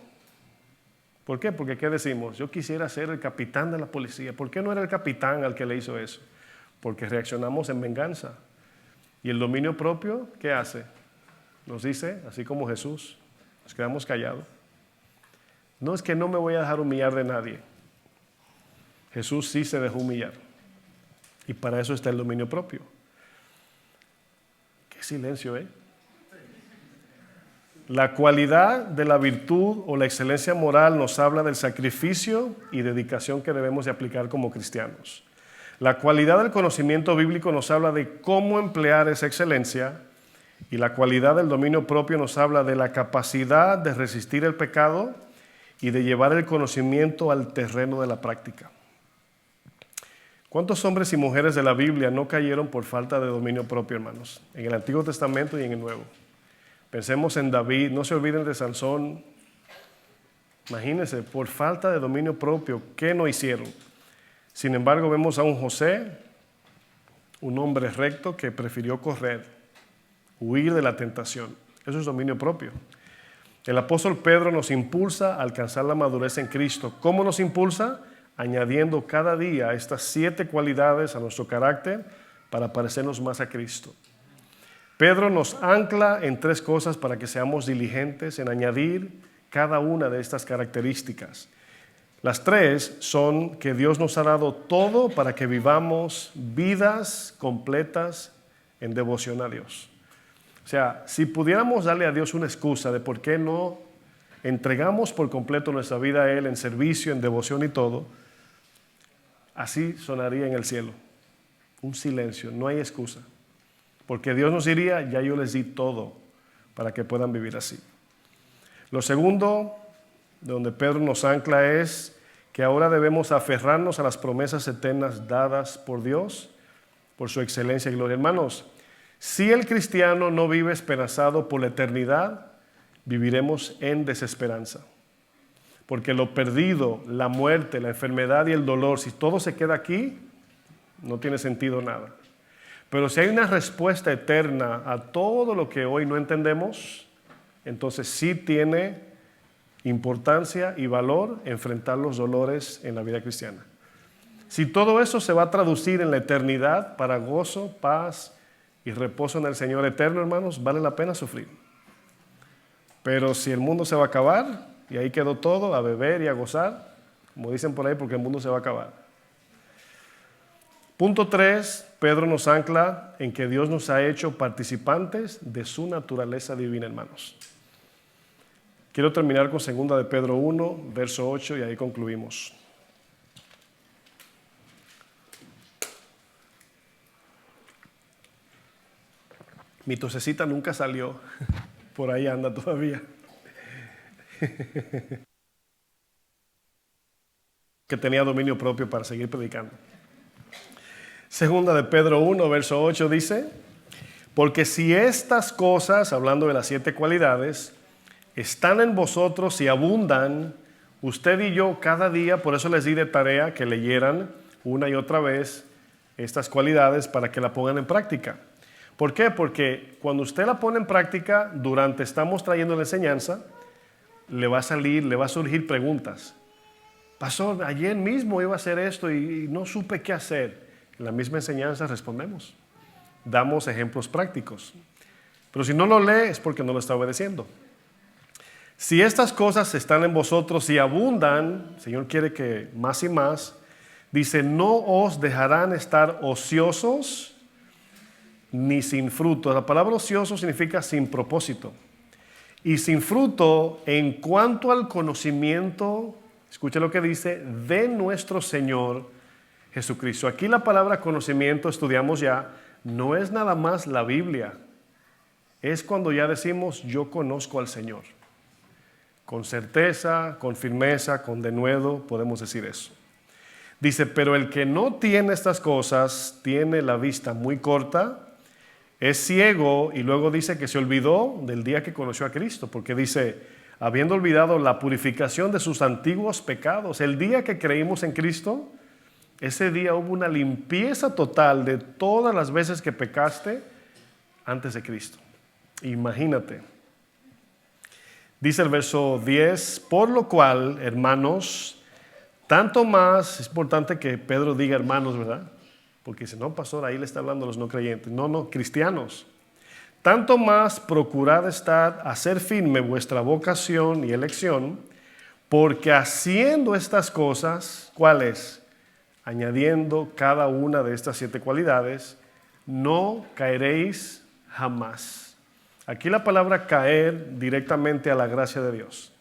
¿Por qué? Porque ¿qué decimos? Yo quisiera ser el capitán de la policía. ¿Por qué no era el capitán al que le hizo eso? Porque reaccionamos en venganza. Y el dominio propio, ¿qué hace? Nos dice, así como Jesús, nos quedamos callados. No es que no me voy a dejar humillar de nadie. Jesús sí se dejó humillar. Y para eso está el dominio propio. Qué silencio, ¿eh? La cualidad de la virtud o la excelencia moral nos habla del sacrificio y dedicación que debemos de aplicar como cristianos. La cualidad del conocimiento bíblico nos habla de cómo emplear esa excelencia y la cualidad del dominio propio nos habla de la capacidad de resistir el pecado y de llevar el conocimiento al terreno de la práctica. ¿Cuántos hombres y mujeres de la Biblia no cayeron por falta de dominio propio, hermanos? En el Antiguo Testamento y en el Nuevo. Pensemos en David, no se olviden de Sansón. Imagínense, por falta de dominio propio, ¿qué no hicieron? Sin embargo, vemos a un José, un hombre recto que prefirió correr, huir de la tentación. Eso es dominio propio. El apóstol Pedro nos impulsa a alcanzar la madurez en Cristo. ¿Cómo nos impulsa? Añadiendo cada día estas 7 cualidades a nuestro carácter para parecernos más a Cristo. Pedro nos ancla en 3 cosas para que seamos diligentes en añadir cada una de estas características. Las 3 son que Dios nos ha dado todo para que vivamos vidas completas en devoción a Dios. O sea, si pudiéramos darle a Dios una excusa de por qué no entregamos por completo nuestra vida a Él en servicio, en devoción y todo, así sonaría en el cielo. Un silencio, no hay excusa. Porque Dios nos diría, ya yo les di todo para que puedan vivir así. Lo segundo, donde Pedro nos ancla, es que ahora debemos aferrarnos a las promesas eternas dadas por Dios, por su excelencia y gloria. Hermanos, si el cristiano no vive esperanzado por la eternidad, viviremos en desesperanza. Porque lo perdido, la muerte, la enfermedad y el dolor, si todo se queda aquí, no tiene sentido nada. Pero si hay una respuesta eterna a todo lo que hoy no entendemos, entonces sí tiene importancia y valor enfrentar los dolores en la vida cristiana. Si todo eso se va a traducir en la eternidad para gozo, paz y reposo en el Señor eterno, hermanos, vale la pena sufrir. Pero si el mundo se va a acabar y ahí quedó todo, a beber y a gozar, como dicen por ahí, porque el mundo se va a acabar. Punto 3, Pedro nos ancla en que Dios nos ha hecho participantes de su naturaleza divina, hermanos. Quiero terminar con 2 de Pedro 1, verso 8, y ahí concluimos. Mi tosecita nunca salió, por ahí anda todavía. Que tenía dominio propio para seguir predicando. 2 de Pedro 1, verso 8 dice, porque si estas cosas, hablando de las 7 cualidades, están en vosotros y abundan, usted y yo cada día, por eso les di de tarea que leyeran una y otra vez estas cualidades para que la pongan en práctica. ¿Por qué? Porque cuando usted la pone en práctica, durante estamos trayendo la enseñanza, le va a surgir preguntas. Pastor, ayer mismo iba a hacer esto y no supe qué hacer. En la misma enseñanza respondemos. Damos ejemplos prácticos. Pero si no lo lee es porque no lo está obedeciendo. Si estas cosas están en vosotros y abundan, el Señor quiere que más y más, dice, no os dejarán estar ociosos ni sin fruto. La palabra ocioso significa sin propósito. Y sin fruto en cuanto al conocimiento, escuche lo que dice, de nuestro Señor Jesucristo. Aquí la palabra conocimiento, estudiamos ya, no es nada más la Biblia. Es cuando ya decimos, yo conozco al Señor. Con certeza, con firmeza, con denuedo, podemos decir eso. Dice, pero el que no tiene estas cosas, tiene la vista muy corta, es ciego, y luego dice que se olvidó del día que conoció a Cristo, porque dice, habiendo olvidado la purificación de sus antiguos pecados, el día que creímos en Cristo, ese día hubo una limpieza total de todas las veces que pecaste antes de Cristo. Imagínate. Dice el verso 10, por lo cual, hermanos, tanto más, es importante que Pedro diga hermanos, ¿verdad? Porque dice, no, pastor, ahí le está hablando a los no creyentes. No, cristianos. Tanto más procurad hacer firme vuestra vocación y elección, porque haciendo estas cosas, ¿cuáles? Añadiendo cada una de estas 7 cualidades, no caeréis jamás. Aquí la palabra caer directamente a la gracia de Dios.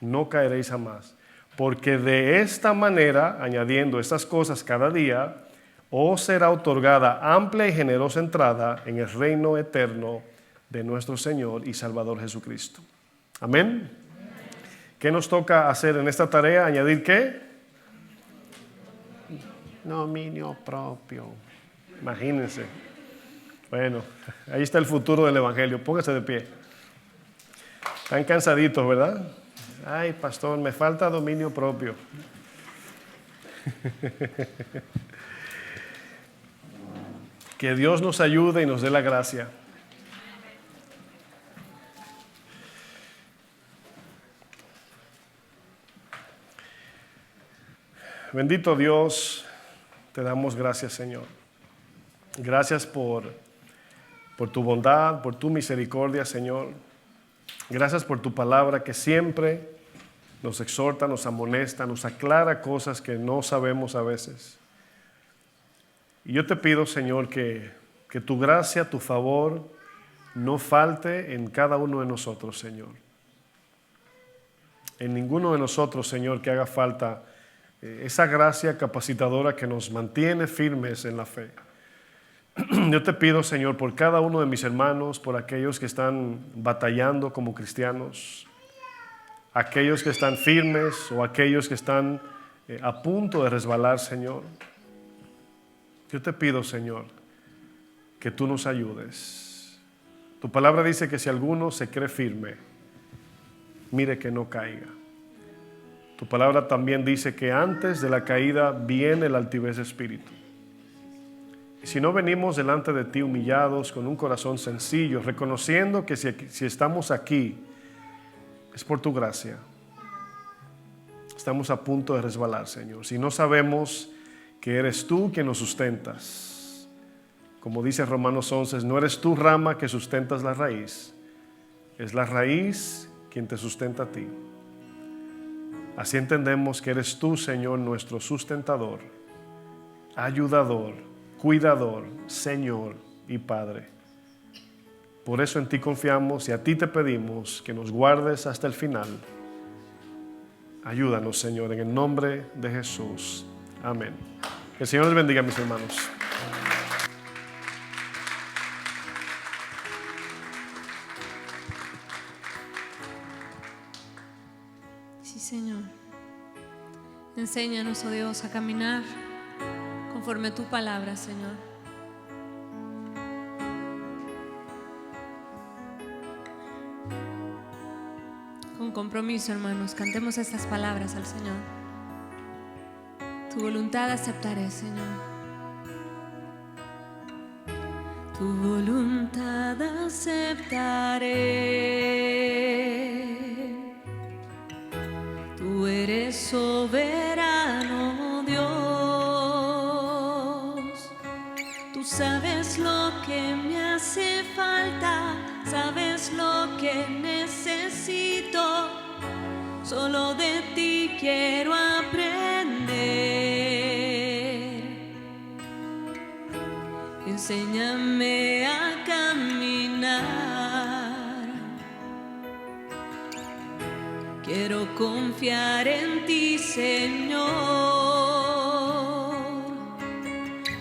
No caeréis jamás. Porque de esta manera, añadiendo estas cosas cada día, os será otorgada amplia y generosa entrada en el reino eterno de nuestro Señor y Salvador Jesucristo. Amén. ¿Qué nos toca hacer en esta tarea? ¿Añadir qué? Dominio propio. Imagínense. Bueno, ahí está el futuro del Evangelio. Póngase de pie. Están cansaditos, ¿verdad? Ay, pastor, me falta dominio propio. Que Dios nos ayude y nos dé la gracia. Bendito Dios, te damos gracias, Señor. Gracias por tu bondad, por tu misericordia, Señor. Gracias por tu palabra que siempre nos exhorta, nos amonesta, nos aclara cosas que no sabemos a veces. Y yo te pido, Señor, que tu gracia, tu favor, no falte en cada uno de nosotros, Señor. En ninguno de nosotros, Señor, que haga falta esa gracia capacitadora que nos mantiene firmes en la fe. Yo te pido, Señor, por cada uno de mis hermanos, por aquellos que están batallando como cristianos, aquellos que están firmes o aquellos que están a punto de resbalar, Señor. Yo te pido, Señor, que tú nos ayudes. Tu palabra dice que si alguno se cree firme, mire que no caiga. Tu palabra también dice que antes de la caída viene el altivez de espíritu. Y si no venimos delante de ti humillados, con un corazón sencillo, reconociendo que si estamos aquí, es por tu gracia. Estamos a punto de resbalar, Señor. Si no sabemos que eres tú quien nos sustentas. Como dice Romanos 11, no eres tú rama que sustentas la raíz. Es la raíz quien te sustenta a ti. Así entendemos que eres tú, Señor, nuestro sustentador, ayudador, cuidador, Señor y Padre. Por eso en ti confiamos y a ti te pedimos que nos guardes hasta el final. Ayúdanos, Señor, en el nombre de Jesús. Amén. Que el Señor les bendiga, mis hermanos. Sí, Señor. Enséñanos, oh Dios, a caminar conforme a tu palabra, Señor. Con compromiso, hermanos, cantemos estas palabras al Señor. Tu voluntad aceptaré, Señor. Tu Tu voluntad aceptaré. Tú eres soberano Dios. Tú sabes lo que me hace falta, sabes lo que necesito. Solo de ti quiero aprender. Enséñame a caminar. Quiero confiar en ti, Señor.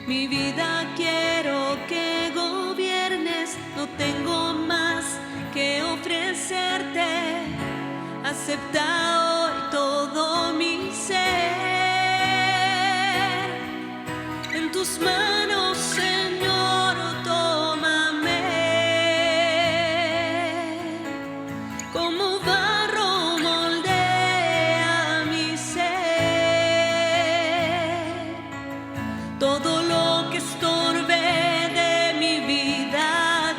Mi vida quiero que gobiernes. No tengo más que ofrecerte. Acepta hoy todo mi ser. En tus manos, Señor, tómame. Como barro moldea mi ser. Todo lo que estorbe de mi vida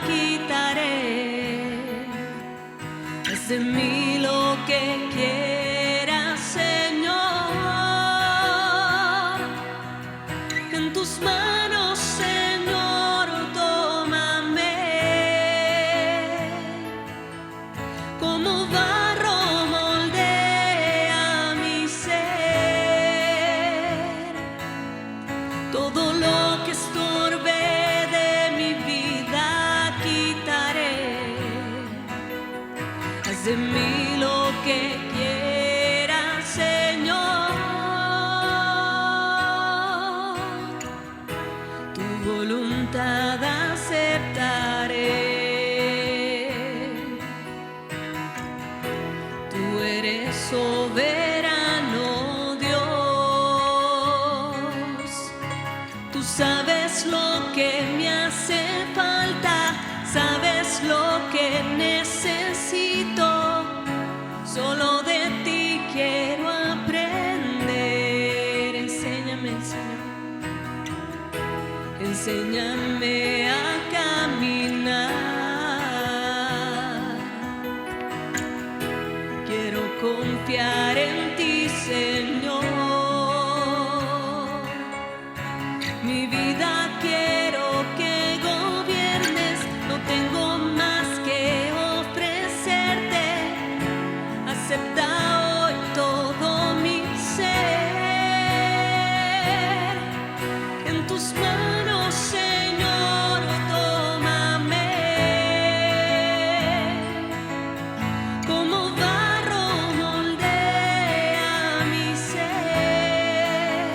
quitaré. Haz de mí lo que quieras, Señor. En tus manos, Señor, tómame. Como barro moldea mi ser. Todo lo que estorbe de mi vida quitaré. Haz de mí lo que quieras, Señor. Tu voluntad aceptaré. Tú eres soberano Dios. Tú sabes lo que me hace falta, sabes lo que necesito. Solo de ti quiero aprender. Enséñame, Señor. Enséñame a caminar. Quiero confiar en ti, Señor. Mi vida quiero que gobiernes. No tengo más que ofrecerte. Acepta hoy todo mi ser. En tus manos, Señor, tómame. Como barro moldea mi ser.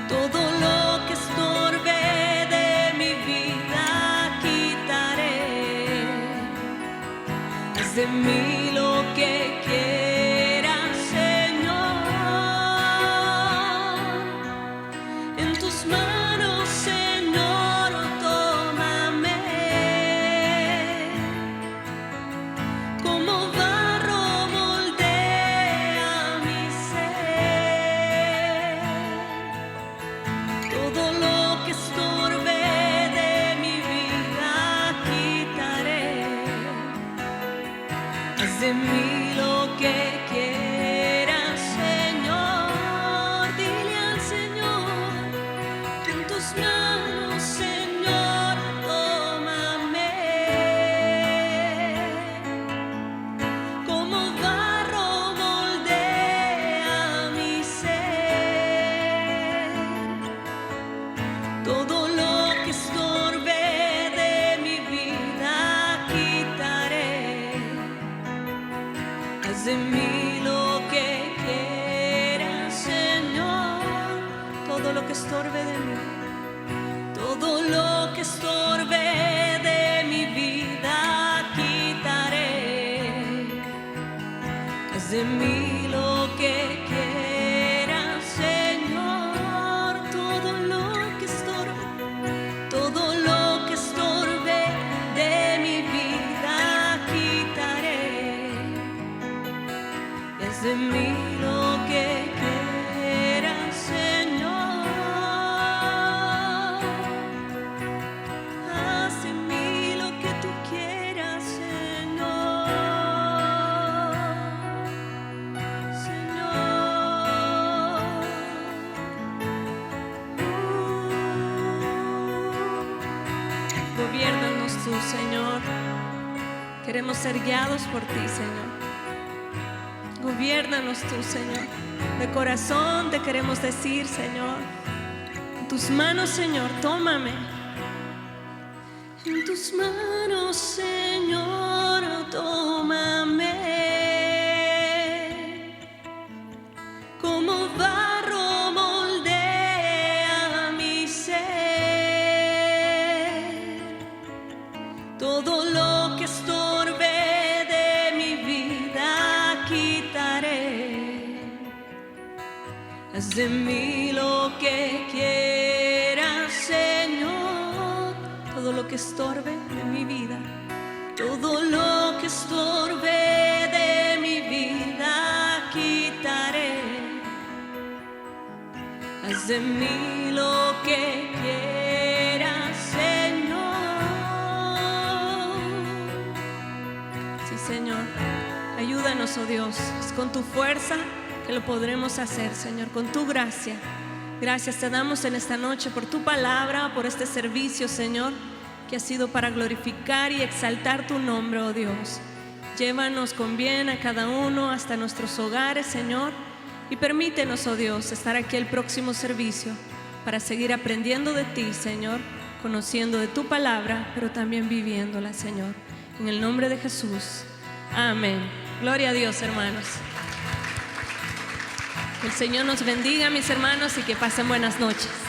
Todo lo que estorbe de mi vida quitaré. Haz de mí lo que quieras, Señor. En tus manos, Señor, tómame. Como barro moldea mi ser. Todo lo que estorbe de mi vida quitaré. Haz de mí lo que quieras, Señor. Dile al Señor. En tus manos, Señor, tómame. Como barro moldea mi ser. Todo lo que estorbe de mi vida quitaré. Haz de mí lo que quieras, Señor. Todo lo que estorbe de mí. Todo lo que estorbe de mi vida quitaré. Haz de mí lo que quieras, Señor. Todo lo que estorbe, todo lo que estorbe de mi vida quitaré. Haz de mí lo que quieras, Señor. tú, Señor. Queremos ser guiados por ti, Señor. Gobiérnanos tú, Señor. De corazón te queremos decir, Señor, en tus manos, Señor, tómame. En tus manos, Señor, tómame. Como barro moldea mi ser. Todo lo que estorbe de mi vida quitaré. Haz de mí lo que quieras, Señor. Todo lo que estorbe de mi vida, todo lo que estorbe de mi vida quitaré. Haz de mí lo que quieras, Señor. Sí, Señor, ayúdanos, oh Dios. Es con tu fuerza que lo podremos hacer, Señor, con tu gracia. Gracias te damos en esta noche por tu palabra, por este servicio, Señor, que ha sido para glorificar y exaltar tu nombre, oh Dios. Llévanos con bien a cada uno hasta nuestros hogares, Señor, y permítenos, oh Dios, estar aquí el próximo servicio para seguir aprendiendo de ti, Señor, conociendo de tu palabra, pero también viviéndola, Señor. En el nombre de Jesús. Amén. Gloria a Dios, hermanos. Que el Señor nos bendiga, mis hermanos, y que pasen buenas noches.